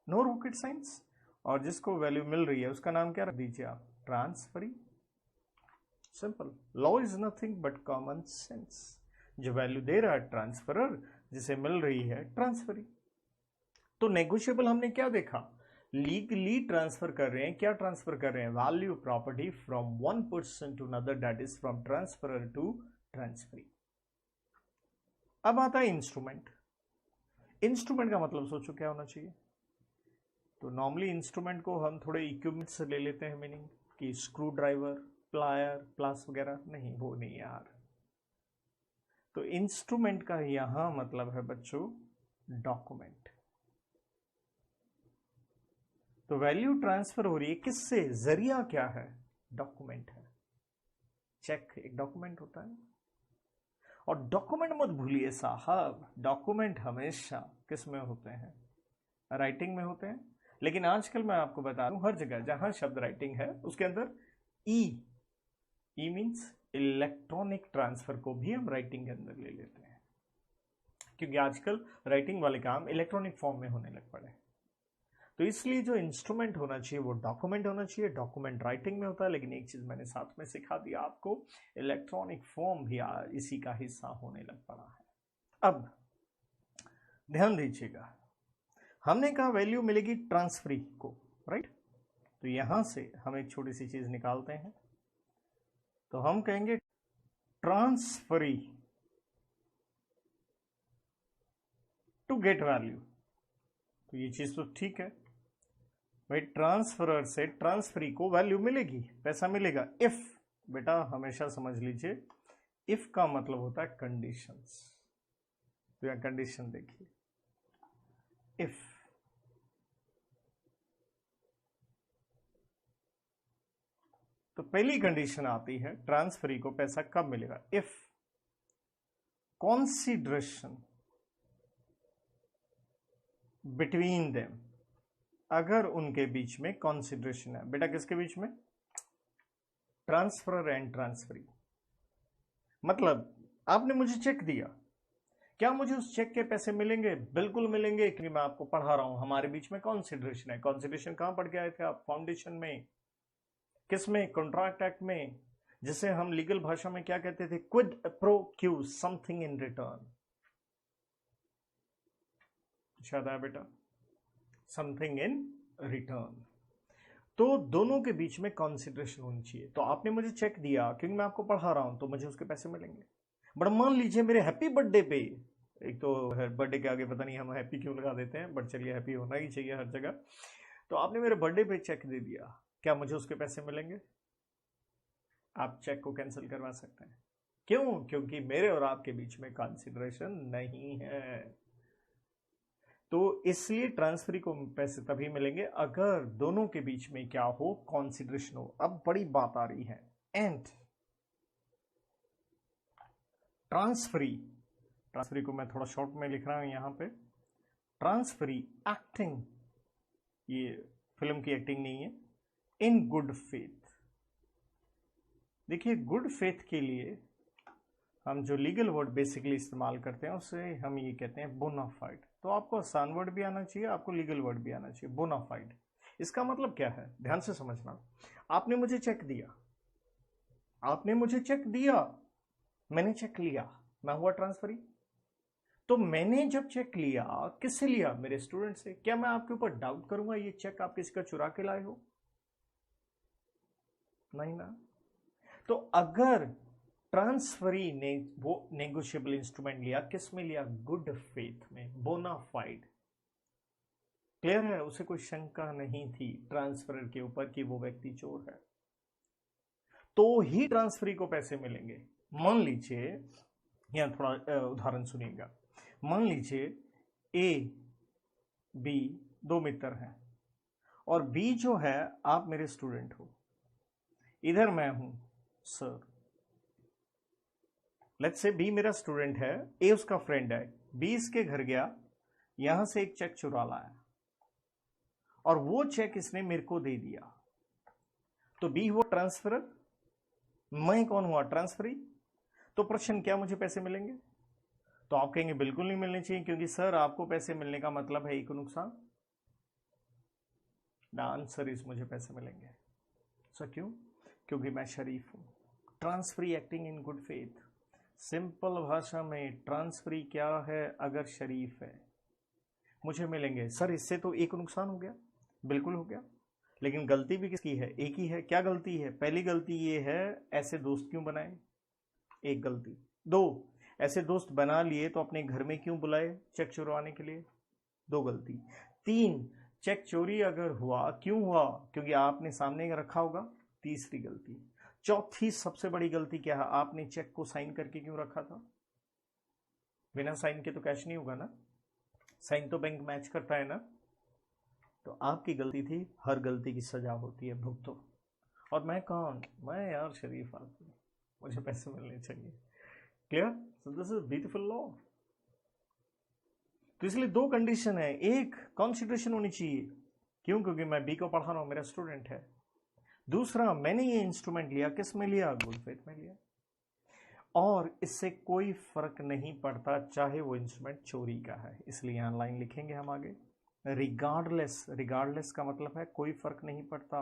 no rocket science. और जिसको वैल्यू मिल रही है उसका नाम क्या रख दीजिए आप? Transferee. Simple, law is nothing but common sense. जो वैल्यू दे रहा है ट्रांसफरर, जिसे मिल रही है ट्रांसफरी। तो नेगोशिएबल हमने क्या देखा? लीगली ट्रांसफर कर रहे हैं। क्या ट्रांसफर कर रहे हैं? Value, property from one person to another, that is from transferor to transferee. अब आता है इंस्ट्रूमेंट। इंस्ट्रूमेंट का मतलब सोचो क्या होना चाहिए? तो नॉर्मली इंस्ट्रूमेंट को हम थोड़े इक्विपमेंट से ले लेते हैं मीनिंग, कि स्क्रू ड्राइवर, प्लायर, प्लास वगैरह, नहीं वो नहीं यार। तो इंस्ट्रूमेंट का यहां मतलब है बच्चों डॉक्यूमेंट। तो वैल्यू ट्रांसफर हो रही है किससे? जरिया क्या है? डॉक्यूमेंट है। चेक एक डॉक्यूमेंट होता है। और डॉक्यूमेंट मत भूलिए साहब, डॉक्यूमेंट हमेशा किस में होते हैं? राइटिंग में होते हैं। लेकिन आजकल मैं आपको बता दूं, हर जगह जहां शब्द राइटिंग है उसके अंदर ई मीन्स इलेक्ट्रॉनिक ट्रांसफर को भी हम राइटिंग के अंदर ले लेते हैं, क्योंकि आजकल राइटिंग वाले काम इलेक्ट्रॉनिक फॉर्म में होने लग पड़े। तो इसलिए जो इंस्ट्रूमेंट होना चाहिए वो डॉक्यूमेंट होना चाहिए। डॉक्यूमेंट राइटिंग में होता है, लेकिन एक चीज मैंने साथ में सिखा दिया आपको, इलेक्ट्रॉनिक फॉर्म भी इसी का हिस्सा होने लग पड़ा है। अब ध्यान दीजिएगा, हमने कहा वैल्यू मिलेगी ट्रांसफरी को, राइट? तो यहां से हम एक छोटी सी चीज निकालते हैं, तो हम कहेंगे ट्रांसफरी टू गेट वैल्यू। तो ये चीज तो ठीक है भाई, ट्रांसफरर से ट्रांसफरी को वैल्यू मिलेगी, पैसा मिलेगा। इफ, बेटा हमेशा समझ लीजिए, इफ का मतलब होता है कंडीशंस। तो यहां कंडीशन देखिए, इफ तो पहली कंडीशन आती है ट्रांसफरी को पैसा कब मिलेगा? इफ कॉन्सिडरेशन बिटवीन देम, अगर उनके बीच में कॉन्सिडरेशन है। बेटा किसके बीच में? Transferor and transferee. मतलब आपने मुझे चेक दिया, क्या मुझे उस चेक के पैसे मिलेंगे? बिल्कुल मिलेंगे, क्योंकि मैं आपको पढ़ा रहा हूं, हमारे बीच में कॉन्सिडरेशन है। कॉन्सिडरेशन कहां पढ़ के आए थे आप? फाउंडेशन में। किसमें? कॉन्ट्रैक्ट एक्ट में, जिसे हम लीगल भाषा में क्या कहते थे? Quid pro Q, something in return. शायद आया बेटा, समथिंग इन रिटर्न। तो दोनों के बीच में कॉन्सिडरेशन होनी चाहिए। तो आपने मुझे चेक दिया, क्योंकि मैं आपको पढ़ा रहा हूं, तो मुझे उसके पैसे मिलेंगे। बट मान लीजिए मेरे हैप्पी बर्थडे पे, एक तो बर्थडे के आगे पता नहीं हम हैप्पी क्यों लगा देते हैं, बट चलिए हैप्पी होना ही चाहिए हर जगह। तो आपने मेरे बर्थडे पे चेक दे दिया, क्या मुझे उसके पैसे मिलेंगे? आप चेक को कैंसिल करवा सकते हैं। क्यों? क्योंकि मेरे और आपके बीच में कंसिडरेशन नहीं है। तो इसलिए ट्रांसफरी को पैसे तभी मिलेंगे अगर दोनों के बीच में क्या हो? कंसिडरेशन हो। अब बड़ी बात आ रही है, एंड ट्रांसफरी, ट्रांसफरी को मैं थोड़ा शॉर्ट में लिख रहा हूं यहां पे, ट्रांसफरी एक्टिंग, ये फिल्म की एक्टिंग नहीं है, इन गुड फेथ। देखिए गुड फेथ के लिए हम जो लीगल वर्ड बेसिकली इस्तेमाल करते हैं उसे हम ये कहते हैं बोनाफाइड। तो आपको आसान वर्ड भी आना चाहिए, आपको लीगल वर्ड भी आना चाहिए। बोनाफाइड इसका मतलब क्या है, ध्यान से समझना। आपने मुझे चेक दिया, आपने मुझे चेक दिया, मैंने चेक लिया, मैं हुआ ट्रांसफरी। तो मैंने जब चेक लिया, किससे लिया? मेरे स्टूडेंट से। क्या मैं आपके ऊपर डाउट करूंगा ये चेक आप किसी का चुरा के लाए हो? नहीं ना। तो अगर ट्रांसफरी ने वो नेगोशिएबल इंस्ट्रूमेंट लिया, किस में लिया? गुड फेथ में, बोनाफाइड। क्लियर है? उसे कोई शंका नहीं थी ट्रांसफरर के ऊपर कि वो व्यक्ति चोर है, तो ही ट्रांसफरी को पैसे मिलेंगे। मान लीजिए, यहां थोड़ा उदाहरण सुनिएगा। मान लीजिए ए बी दो मित्र हैं, और बी जो है, आप मेरे स्टूडेंट हो, इधर मैं हूं सर। लेट्स से बी मेरा स्टूडेंट है, ए उसका फ्रेंड है। बी इसके घर गया, यहां से एक चेक चुरा लाया, और वो चेक इसने मेरे को दे दिया। तो बी हुआ ट्रांसफरर, मैं कौन हुआ? ट्रांसफरी। तो प्रश्न, क्या मुझे पैसे मिलेंगे? तो आप कहेंगे बिल्कुल नहीं मिलने चाहिए, क्योंकि सर आपको पैसे मिलने का मतलब है एक नुकसान। द आंसर इज मुझे पैसे मिलेंगे। सर क्यों? क्योंकि मैं शरीफ हूं। Transferee acting in good faith. Simple भाषा में ट्रांसफरी क्या है? अगर शरीफ है, मुझे मिलेंगे। सर इससे तो एक नुकसान हो गया। बिल्कुल हो गया, लेकिन गलती भी किसकी है? एक ही है। क्या गलती है? पहली गलती ये है, ऐसे दोस्त क्यों बनाए? एक गलती। दो, ऐसे दोस्त बना लिए तो अपने घर में क्यों बुलाए चेक चुरवाने के लिए? दो गलती। तीन, चेक चोरी अगर हुआ, क्यों हुआ? क्योंकि आपने सामने रखा होगा। तीसरी गलती। चौथी सबसे बड़ी गलती क्या है? आपने चेक को साइन करके क्यों रखा था? बिना साइन के तो कैश नहीं होगा ना, साइन तो बैंक मैच करता है ना। तो आपकी गलती थी, हर गलती की सजा होती है, भुगतो। और मैं कौन? मैं यार शरीफ आदमी, मुझे पैसे मिलने चाहिए। Clear? So this is beautiful law. तो इसलिए दो कंडीशन है। एक, कॉन्सिडरेशन होनी चाहिए, क्यों? क्योंकि मैं बी को पढ़ा रहा हूं, मेरा स्टूडेंट है। दूसरा, मैंने ये इंस्ट्रूमेंट लिया, किस में लिया? गुड फेथ में लिया। और इससे कोई फर्क नहीं पड़ता चाहे वो इंस्ट्रूमेंट चोरी का है। इसलिए यहां लाइन लिखेंगे हम आगे, रिगार्डलेस। रिगार्डलेस का मतलब है कोई फर्क नहीं पड़ता,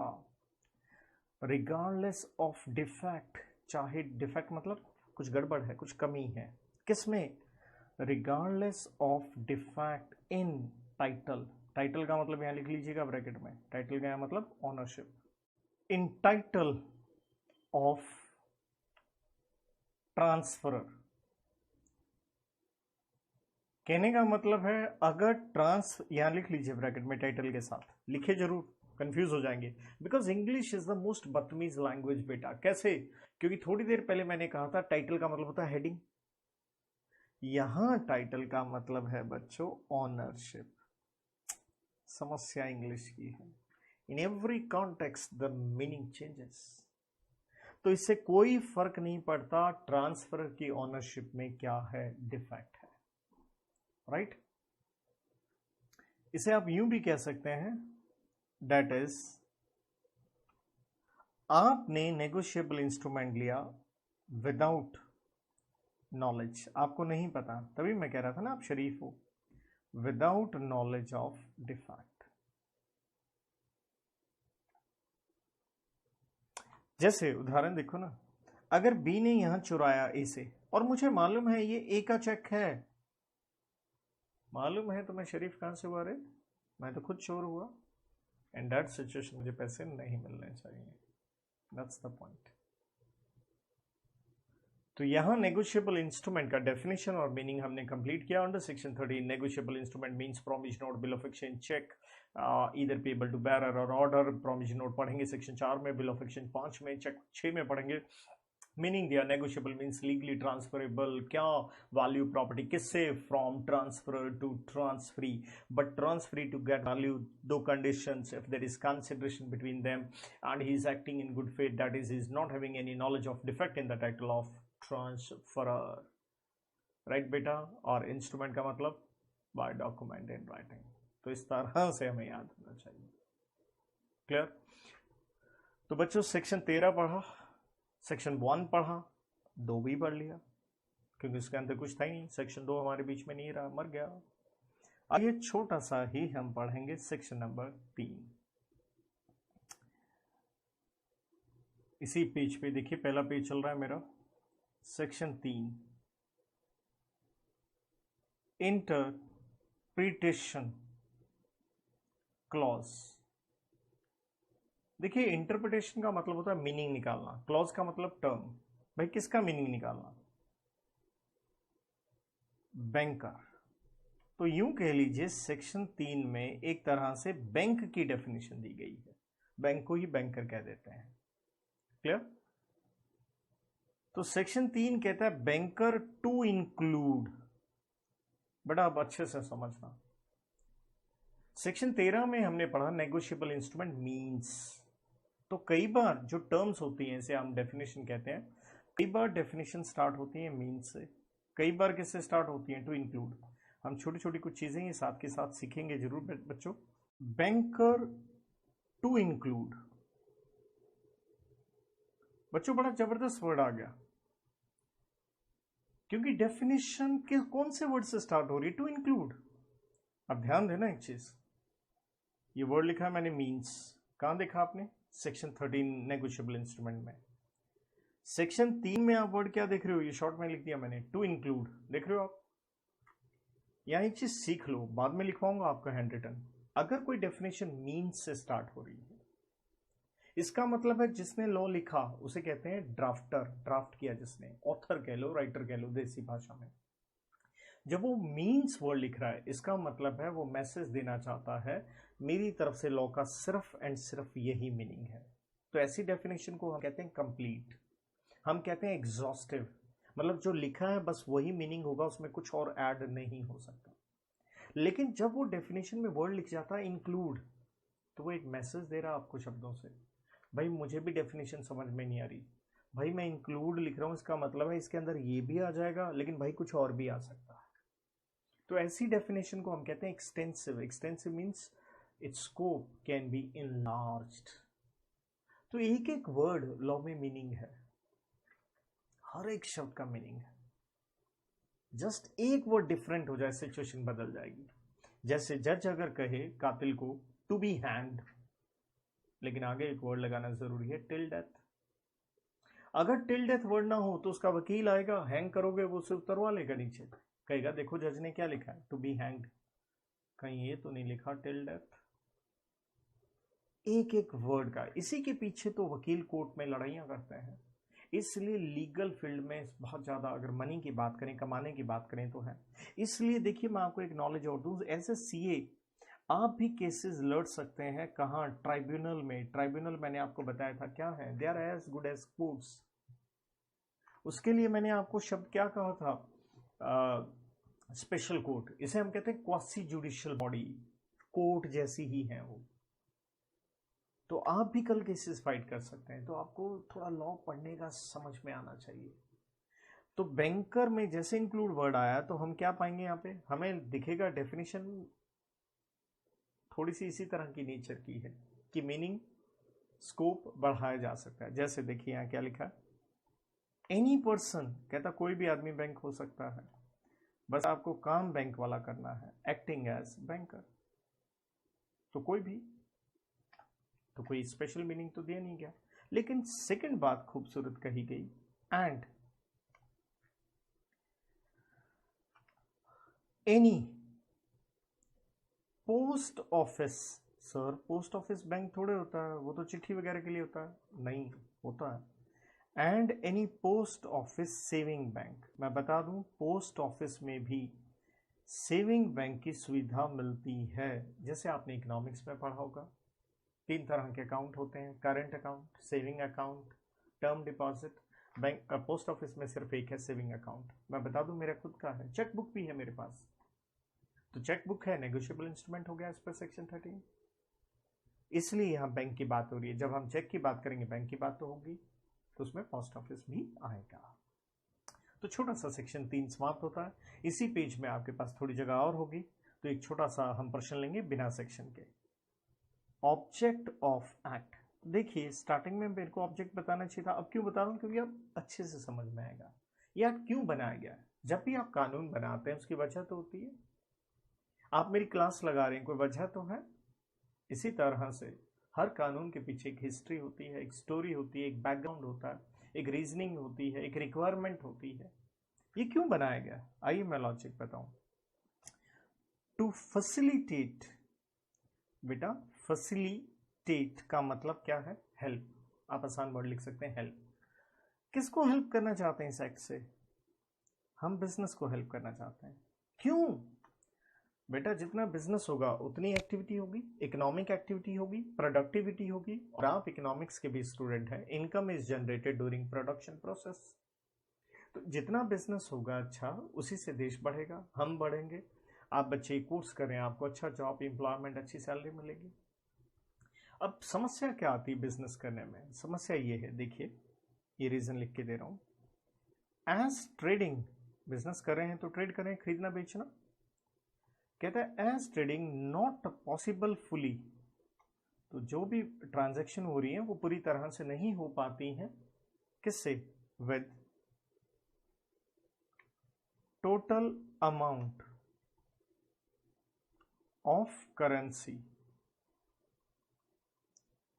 रिगार्डलेस ऑफ डिफेक्ट। चाहे डिफेक्ट मतलब कुछ गड़बड़ है, कुछ कमी है, किसमें? Regardless of defect in title. Title का मतलब यहां लिख लीजिएगा ब्रैकेट में, टाइटल का मतलब ownership. In title of transferor. कहने का मतलब है, अगर यहां लिख लीजिए ब्रैकेट में टाइटल के साथ, लिखे जरूर, कंफ्यूज हो जाएंगे। Because English is the most बदतमीज लैंग्वेज बेटा। कैसे? क्योंकि थोड़ी देर पहले मैंने कहा था टाइटल का मतलब होता है हेडिंग, यहां टाइटल का मतलब है बच्चों ऑनरशिप। समस्या इंग्लिश की है। In every context the meaning changes. तो इससे कोई फर्क नहीं पड़ता ट्रांसफर की ऑनरशिप में क्या है डिफेक्ट है, राइट? इसे आप यूं भी कह सकते हैं, दैट इज आपने नेगोशिएबल इंस्ट्रूमेंट लिया विदाउट नॉलेज, आपको नहीं पता, तभी मैं कह रहा था ना आप शरीफ हो, विदाउट नॉलेज ऑफ डिफेक्ट। जैसे उदाहरण देखो ना, अगर बी ने यहां चुराया ए से, और मुझे मालूम है ये ए का चेक है, मालूम है, तो मैं शरीफ कहां से हुआ रे? मैं तो खुद चोर हुआ। इन दैट सिचुएशन मुझे पैसे नहीं मिलने चाहिए। That's the point. तो यहां नेगोशिएबल इंस्ट्रूमेंट का डेफिनेशन और मीनिंग हमने कंप्लीट किया under section 13। Negotiable instrument means promise note, bill of exchange, cheque, either payable to bearer और ऑर्डर। प्रॉमिस नोट पढ़ेंगे सेक्शन 4 में, बिल ऑफ एक्सचेंज 5 में, चेक 6 में पढ़ेंगे। मीनिंग दिया, नेगोशिएबल मींस लीगली ट्रांसफरेबल। क्या? वैल्यू प्रॉपर्टी, किससे? From transfer to transferee, but transferee to get value, दो conditions, if there is consideration between them and he is acting in good faith, that is not having any knowledge of defect in the title of transferor, right बेटा? और इंस्ट्रूमेंट का मतलब बाय डॉक्यूमेंट इन राइटिंग। तो इस तरह से हमें याद होना चाहिए। क्लियर? तो बच्चों सेक्शन 13 पढ़ा, सेक्शन 1 पढ़ा, 2 भी पढ़ लिया, क्योंकि इसके अंदर कुछ था ही नहीं, सेक्शन 2 हमारे बीच में नहीं रहा, मर गया। अब ये छोटा सा ही हम पढ़ेंगे सेक्शन नंबर 3। इसी पेज पे देखिए, पहला पेज चल रहा है मेरा, सेक्शन 3, इंटरप्रिटेशन क्लॉज। देखिए, इंटरप्रिटेशन का मतलब होता है मीनिंग निकालना, क्लॉज का मतलब टर्म। भाई किसका मीनिंग निकालना? बैंकर। तो यूं कह लीजिए सेक्शन 3 में एक तरह से बैंक की डेफिनेशन दी गई है, बैंक को ही बैंकर कह देते हैं। क्लियर? तो सेक्शन 3 कहता है बैंकर टू इंक्लूड, बड़ा अब अच्छे से समझना। सेक्शन 13 में हमने पढ़ा नेगोशिएबल इंस्ट्रूमेंट मींस। तो कई बार जो टर्म्स होती हैं, इसे हम डेफिनेशन कहते हैं, कई बार डेफिनेशन स्टार्ट होती है मींस से, कई बार किससे स्टार्ट होती हैं? To include. हम छोटी छोटी कुछ चीजें ही साथ के साथ सीखेंगे जरूर बच्चों। बैंकर टू इंक्लूड, बच्चों बड़ा जबरदस्त वर्ड आ गया, क्योंकि डेफिनेशन के कौन से वर्ड से स्टार्ट हो रही है? To include. अब ध्यान देना एक चीज, ये वर्ड लिखा है मैंने मींस, कहां देखा आपने? सेक्शन 13 नेगोशिएबल इंस्ट्रूमेंट में। सेक्शन 3 में आप वर्ड क्या देख रहे हो? ये शॉर्ट में लिख दिया मैंने, टू इंक्लूड, देख रहे हो आप? यहां एक चीज सीख लो, बाद में लिखवाऊंगा आपका हैंड रिटन। अगर कोई डेफिनेशन मींस से स्टार्ट हो रही है, इसका मतलब है जिसने लॉ लिखा उसे कहते हैं ड्राफ्टर, ड्राफ्ट किया जिसने, ऑथर कह लो, राइटर कह लो देसी भाषा में। जब वो मीन्स वर्ड लिख रहा है, इसका मतलब है वो मैसेज देना चाहता है मेरी तरफ से लॉ का सिर्फ एंड सिर्फ यही मीनिंग है। तो ऐसी डेफिनेशन को हम कहते हैं कंप्लीट, हम कहते हैं एग्जॉस्टिव, मतलब जो लिखा है बस वही मीनिंग होगा, उसमें कुछ और ऐड नहीं हो सकता। लेकिन जब वो डेफिनेशन में वर्ड लिख जाता है इंक्लूड, तो वो एक मैसेज दे रहा है आपको शब्दों से, भाई मुझे भी डेफिनेशन समझ में नहीं आ रही, भाई मैं इंक्लूड लिख रहा हूं, इसका मतलब है इसके अंदर ये भी आ जाएगा, लेकिन भाई कुछ और भी आ सकता है। तो ऐसी डेफिनेशन को हम कहते हैं extensive. Extensive means it's scope can be enlarged. तो एक एक वर्ड लॉ में मीनिंग है, हर एक शब्द का मीनिंग है, जस्ट एक वर्ड डिफरेंट हो जाए सिचुएशन बदल जाएगी। जैसे जज अगर कहे कातिल को टू बी हैंग्ड, लेकिन आगे एक वर्ड लगाना जरूरी है, टिल डेथ। अगर टिल डेथ वर्ड ना हो तो उसका वकील आएगा, हैंग करोगे, वो उसे उतरवा लेगा नीचे, कहेगा देखो जज ने क्या लिखा है, टू बी हैंग्ड, कहीं ये तो नहीं लिखा टिल डेथ। एक एक वर्ड का, इसी के पीछे तो वकील कोर्ट में लड़ाइयां करते हैं। इसलिए लीगल फील्ड में बहुत ज्यादा, अगर मनी की बात करें, कमाने की बात करें तो है। इसलिए देखिए मैं आपको एक नॉलेज और दूं, एज ए सीए आप भी केसेस लड़ सकते हैं। कहाँ? ट्राइब्यूनल में। ट्राइब्यूनल मैंने आपको बताया था क्या है, they are as good as courts. उसके लिए मैंने आपको शब्द क्या कहा था? Special court. इसे हम कहते हैं क्वासी जुडिशियल बॉडी, कोर्ट जैसी ही है वो। तो आप भी कल केसेस फाइट कर सकते हैं, तो आपको थोड़ा लॉ पढ़ने का समझ में आना चाहिए। तो बैंकर में जैसे इंक्लूड वर्ड आया तो हम क्या पाएंगे यहाँ पे? हमें दिखेगा डेफिनेशन थोड़ी सी इसी तरह की नेचर की है कि मीनिंग स्कोप बढ़ाया जा सकता है। जैसे देखिए यहाँ क्या लिखा है, एनी पर्सन, कहता कोई भी आदमी बैंक हो सकता है, बस आपको काम बैंक वाला करना है, एक्टिंग एज बैंकर। तो कोई भी, तो कोई स्पेशल मीनिंग तो दिया नहीं गया। लेकिन सेकंड बात खूबसूरत कही गई, and any post office. Sir post office bank थोड़े होता है, वो तो चिट्ठी वगैरह के लिए होता है, नहीं होता है। And any post office saving bank, मैं बता दूं पोस्ट ऑफिस में भी सेविंग बैंक की सुविधा मिलती है। जैसे आपने इकोनॉमिक्स में पढ़ा होगा, 3 तरह के अकाउंट होते हैं, current account, saving account, term deposit. Bank post office में सिर्फ एक है, सेविंग अकाउंट। मैं बता दूं मेरा खुद का है, चेक बुक भी है मेरे पास। तो चेक बुक है, नेगोशिएबल इंस्ट्रूमेंट हो गया इस पर सेक्शन 13। इसलिए यहां बैंक की बात हो रही है। जब हम चेक की बात करेंगे बैंक की बात तो होगी, तो उसमें पोस्ट ऑफिस भी आएगा। तो छोटा सा सेक्शन 3 समाप्त होता है। इसी पेज में आपके पास थोड़ी जगह और होगी, तो एक छोटा सा हम प्रश्न लेंगे बिना सेक्शन के। Object of act. देखिए स्टार्टिंग में मेरे को ऑब्जेक्ट बताना चाहिए था, अब क्यों बता रहा हूं? क्योंकि अब अच्छे से समझ में आएगा। यह क्यों बनाया गया है? जब भी आप कानून बनाते हैं उसकी वजह तो होती है। आप मेरी क्लास लगा रहे हैं, कोई वजह तो है। इसी तरह से हर कानून के पीछे एक हिस्ट्री होती है, एक स्टोरी होती है, एक बैकग्राउंड होता है, एक रीजनिंग होती है, एक रिक्वायरमेंट होती है। ये क्यों बनाया गया? आइए मैं लॉजिक बताऊं। टू फैसिलिटेट, बेटा फैसिलिटेट का मतलब क्या है? हेल्प। आप आसान वर्ड लिख सकते हैं, हेल्प। किसको हेल्प करना चाहते हैं इस एक्ट से? हम बिजनेस को हेल्प करना चाहते हैं। क्यों? बेटा जितना बिजनेस होगा उतनी एक्टिविटी होगी, इकोनॉमिक एक्टिविटी होगी, प्रोडक्टिविटी होगी। और आप इकोनॉमिक्स के भी स्टूडेंट हैं। Income is generated during production process. तो जितना बिजनेस होगा अच्छा, उसी से देश बढ़ेगा, हम बढ़ेंगे। आप बच्चे कोर्स करें, आपको अच्छा जॉब, एम्प्लॉयमेंट, अच्छी सैलरी मिलेगी। अब समस्या क्या आती है बिजनेस करने में? समस्या ये है, देखिए ये रीजन लिख के दे रहा हूं। एज ट्रेडिंग, बिजनेस कर रहे हैं तो ट्रेड करें, खरीदना बेचना। कहता है as trading not possible fully, तो जो भी ट्रांजैक्शन हो रही है वो पूरी तरह से नहीं हो पाती हैं। किससे? With total amount of currency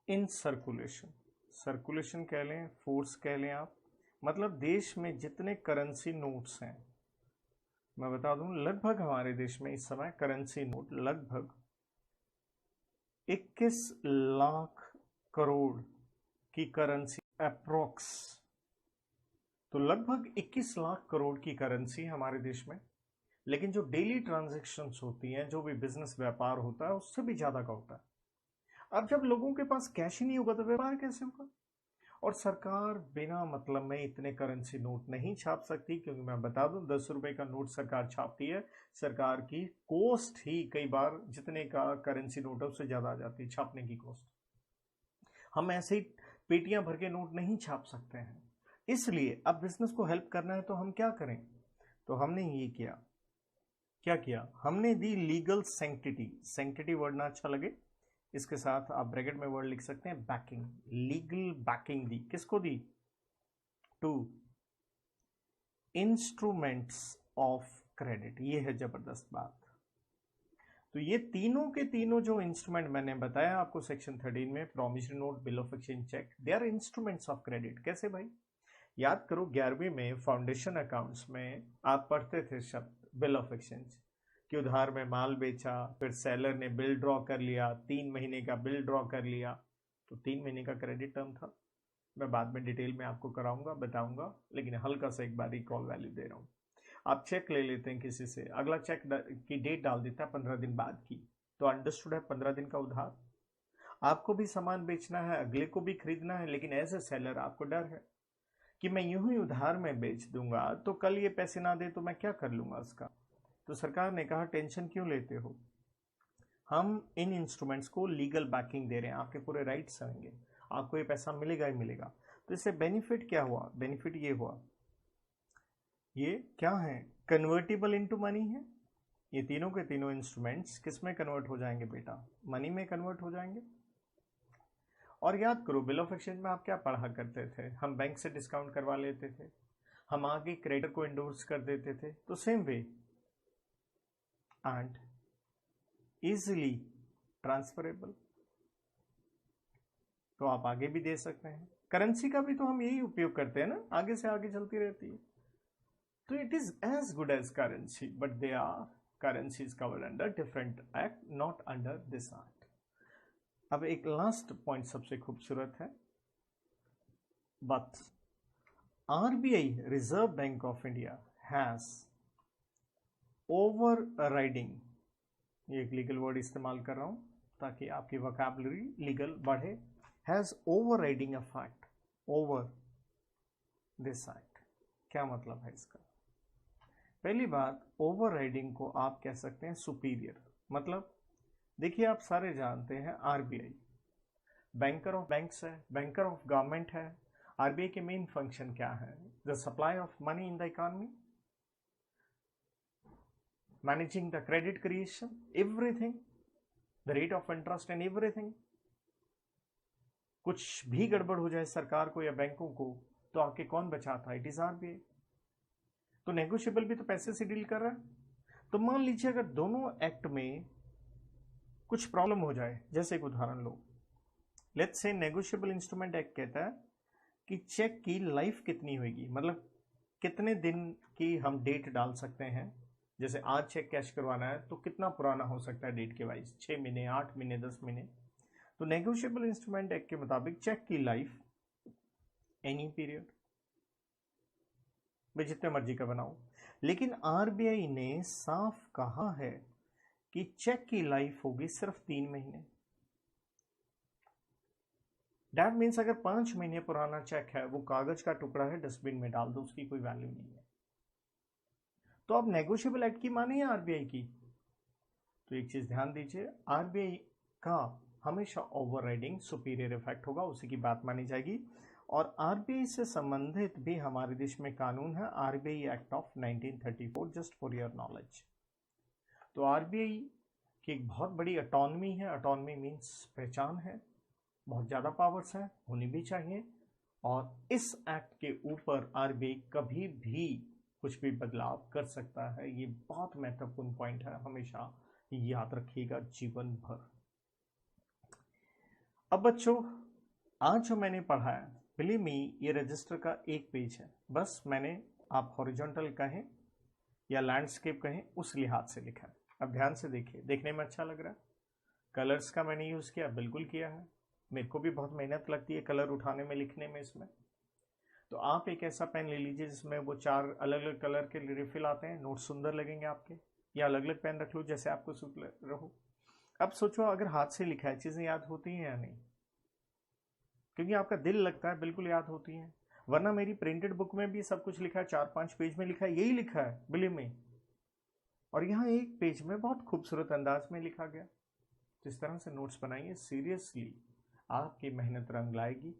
in circulation. Circulation कह लें, फोर्स कह लें आप, मतलब देश में जितने करेंसी नोट्स हैं, मैं बता दूं लगभग हमारे देश में इस समय करेंसी नोट लगभग 21 लाख करोड़ की करेंसी अप्रोक्स। तो लगभग 21 लाख करोड़ की करेंसी हमारे देश में। लेकिन जो डेली ट्रांजैक्शंस होती हैं, जो भी बिजनेस व्यापार होता है, उससे भी ज्यादा का होता है। अब जब लोगों के पास कैश ही नहीं होगा तो व्यापार कैसे होगा? और सरकार बिना मतलब में इतने करेंसी नोट नहीं छाप सकती, क्योंकि मैं बता दूं 10 रुपए का नोट सरकार छापती है, सरकार की कॉस्ट ही कई बार जितने का करेंसी नोट है उससे ज्यादा आ जाती है छापने की कॉस्ट। हम ऐसे ही पेटियां भर के नोट नहीं छाप सकते हैं। इसलिए अब बिजनेस को हेल्प करना है तो हम क्या करें? तो हमने ये किया, क्या किया? हमने the legal sanctity. Sanctity word ना अच्छा लगे, इसके साथ आप ब्रैकेट में वर्ड लिख सकते हैं बैकिंग। लीगल बैकिंग दी, किसको दी? To instruments of credit. ये है जबरदस्त बात। तो ये तीनों के तीनों जो इंस्ट्रूमेंट मैंने बताया आपको सेक्शन 13 में, promissory note, bill of exchange, cheque, they are instruments of credit. कैसे भाई? याद करो 11वीं में फाउंडेशन अकाउंट्स में आप पढ़ते थे शब्द बिल ऑफ एक्सचेंज, कि उधार में माल बेचा, फिर सेलर ने बिल ड्रॉ कर लिया, 3 महीने का बिल ड्रॉ कर लिया, तो 3 महीने का क्रेडिट टर्म था। मैं बाद में डिटेल में आपको कराऊंगा, बताऊंगा, लेकिन हल्का सा एक बार रिकॉल वैल्यू दे रहा हूं। आप चेक ले लेते हैं किसी से, अगला चेक की डेट डाल देता है 15 दिन बाद की, तो अंडरस्टूड है 15 दिन का उधार। आपको भी सामान बेचना है, अगले को भी खरीदना है, लेकिन एज ए सेलर आपको डर है कि मैं यूं ही उधार में बेच दूंगा तो कल ये पैसे ना दे तो मैं क्या कर लूंगा उसका। तो सरकार ने कहा टेंशन क्यों लेते हो, हम इन इंस्ट्रूमेंट्स को लीगल बैकिंग दे रहे हैं, आपके पूरे राइट्स आएंगे, आपको ये पैसा मिलेगा ही मिलेगा। तो इससे बेनिफिट क्या हुआ? बेनिफिट ये हुआ, ये क्या है? कन्वर्टिबल इनटू मनी है। ये तीनों के तीनों इंस्ट्रूमेंट्स किस में कन्वर्ट हो जाएंगे बेटा? मनी में कन्वर्ट हो जाएंगे। और याद करो बिल ऑफ एक्सचेंज में आप क्या पढ़ा करते थे? हम बैंक से डिस्काउंट करवा लेते थे, हम आगे क्रेडिटर को इंडोर्स कर देते थे। तो same way and easily transferable, तो आप आगे भी दे सकते हैं। करेंसी का भी तो हम यही उपयोग करते हैं ना, आगे से आगे चलती रहती है। तो it is as good as currency, but they are currencies covered under different act, not under this act. अब एक लास्ट पॉइंट सबसे खूबसूरत है, but RBI Reserve Bank of India has overriding, ये एक लीगल वर्ड इस्तेमाल कर रहा हूं ताकि आपकी वोकैबुलरी लीगल बढ़े, has over riding effect over this act. क्या मतलब है इसका? पहली बात, ओवर राइडिंग को आप कह सकते हैं सुपीरियर। मतलब देखिए आप सारे जानते हैं आरबीआई बैंकर ऑफ बैंक्स है, बैंकर ऑफ गवर्नमेंट है। आरबीआई के मेन फंक्शन क्या है? The supply of money in the economy, managing the credit creation, everything, the rate of interest and everything. कुछ भी गड़बड़ हो जाए सरकार को या बैंकों को तो आके कौन बचाता है? It is RBI. तो नेगोशिएबल भी तो पैसे से डील कर रहा है। तो मान लीजिए अगर दोनों एक्ट में कुछ प्रॉब्लम हो जाए, जैसे एक उदाहरण लो, let's say negotiable instrument act कहता है कि चेक की लाइफ कितनी होगी, मतलब कितने दिन की हम डेट डाल सकते हैं। जैसे आज चेक कैश करवाना है तो कितना पुराना हो सकता है डेट के वाइज, 6 महीने, 8 महीने, 10 महीने। तो नेगोशिएबल इंस्ट्रूमेंट एक्ट के मुताबिक चेक की लाइफ एनी पीरियड, भाई जितने मर्जी का बनाओ। लेकिन आरबीआई ने साफ कहा है कि चेक की लाइफ होगी सिर्फ 3 महीने। दैट मीन्स अगर 5 महीने पुराना चेक है, वो कागज का टुकड़ा है, डस्टबिन में डाल दो, उसकी कोई वैल्यू नहीं है। तो अब नेगोशिएबल एक्ट की माने या आरबीआई की? तो एक चीज ध्यान दीजिए, आरबीआई का हमेशा ओवरराइडिंग सुपीरियर इफेक्ट होगा, उसी की बात मानी जाएगी। और आरबीआई से संबंधित भी हमारे देश में कानून है, RBI act of 1934, just for your knowledge. तो आरबीआई की एक बहुत बड़ी ऑटोनमी है, ऑटोनमी मीन्स पहचान है, बहुत ज्यादा पावर्स हैं, होनी भी चाहिए। और इस एक्ट के ऊपर आरबीआई कभी भी कुछ भी बदलाव कर सकता है। ये बहुत महत्वपूर्ण पॉइंट है, हमेशा याद रखिएगा जीवन भर। अब बच्चों, आज जो मैंने पढ़ा है, बिलीव मी, ये रजिस्टर का एक पेज है, बस मैंने आप हॉरिजॉन्टल कहें या लैंडस्केप कहें उस लिहाज से लिखा है। अब ध्यान से देखिए, देखने में अच्छा लग रहा है। कलर्स का मैंने यूज किया, बिल्कुल किया है, मेरे को भी बहुत मेहनत लगती है कलर उठाने में, लिखने में इसमें। तो आप एक ऐसा पेन ले लीजिए जिसमें वो 4 अलग अलग कलर के रिफिल आते हैं, नोट सुंदर लगेंगे आपके। या अलग अलग पेन रख लो जैसे आपको सूट रहो। अब सोचो अगर हाथ से लिखा है, चीजें याद होती हैं या नहीं? क्योंकि आपका दिल लगता है, बिल्कुल याद होती हैं। वरना मेरी प्रिंटेड बुक में भी सब कुछ लिखा है, 4-5 पेज में लिखा है, यही लिखा है बिलीव में। और यहाँ एक पेज में बहुत खूबसूरत अंदाज में लिखा गया। तो इस तरह से नोट्स बनाइए, सीरियसली आपकी मेहनत रंग लाएगी।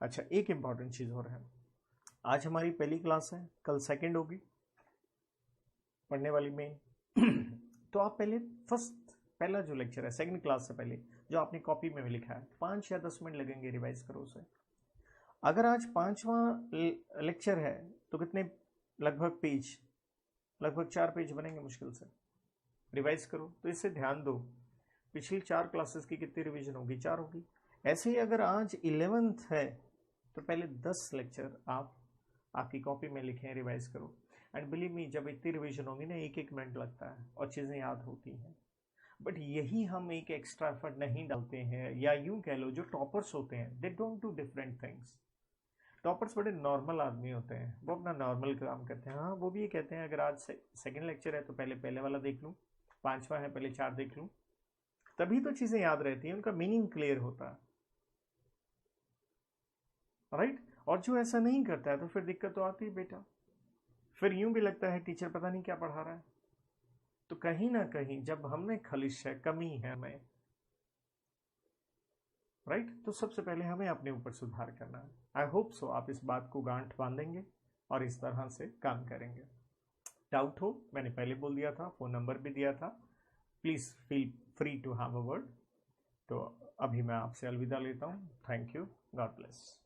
अच्छा, एक इंपॉर्टेंट चीज और है, आज हमारी पहली क्लास है, कल सेकंड होगी पढ़ने वाली मेन। तो आप पहले पहला जो लेक्चर है सेकंड क्लास से पहले, जो आपने कॉपी में भी लिखा है, 5 या 10 मिनट लगेंगे, रिवाइज करो उसे। अगर आज 5वां लेक्चर है तो कितने लगभग पेज, लगभग 4 पेज बनेंगे मुश्किल से, रिवाइज करो। तो इससे ध्यान दो, पिछली 4 क्लासेस की कितनी रिवीजन होगी? 4 होगी। ऐसे ही अगर आज 11th है तो पहले 10 लेक्चर आप आपकी कॉपी में लिखें, रिवाइज करो। एंड बिलीव मी, जब इतनी रिवीजन होगी ना, 1-1 मिनट लगता है और चीज़ें याद होती हैं। बट यही हम एक एक्स्ट्रा एफर्ट नहीं डालते हैं, या यूं कह लो जो टॉपर्स होते हैं, they don't do different things. Toppers बड़े नॉर्मल आदमी होते हैं, वो अपना नॉर्मल काम करते हैं। हाँ, वो भी ये कहते हैं अगर आज सेकंड लेक्चर है तो पहले वाला देख लूँ, 5वां है पहले 4 देख लूँ, तभी तो चीज़ें याद रहती हैं, उनका मीनिंग क्लियर होता है, राइट। और जो ऐसा नहीं करता है तो फिर दिक्कत तो आती है बेटा, फिर यूं भी लगता है टीचर पता नहीं क्या पढ़ा रहा है। तो कहीं ना कहीं जब हमें खलिश है, कमी है हमें, राइट, तो सबसे पहले हमें अपने ऊपर सुधार करना है। आई होप सो आप इस बात को गांठ बांधेंगे और इस तरह से काम करेंगे। डाउट हो, मैंने पहले बोल दिया था, फोन नंबर भी दिया था, please feel free to have a word. तो अभी मैं आपसे अलविदा लेता हूँ। Thank you, God bless.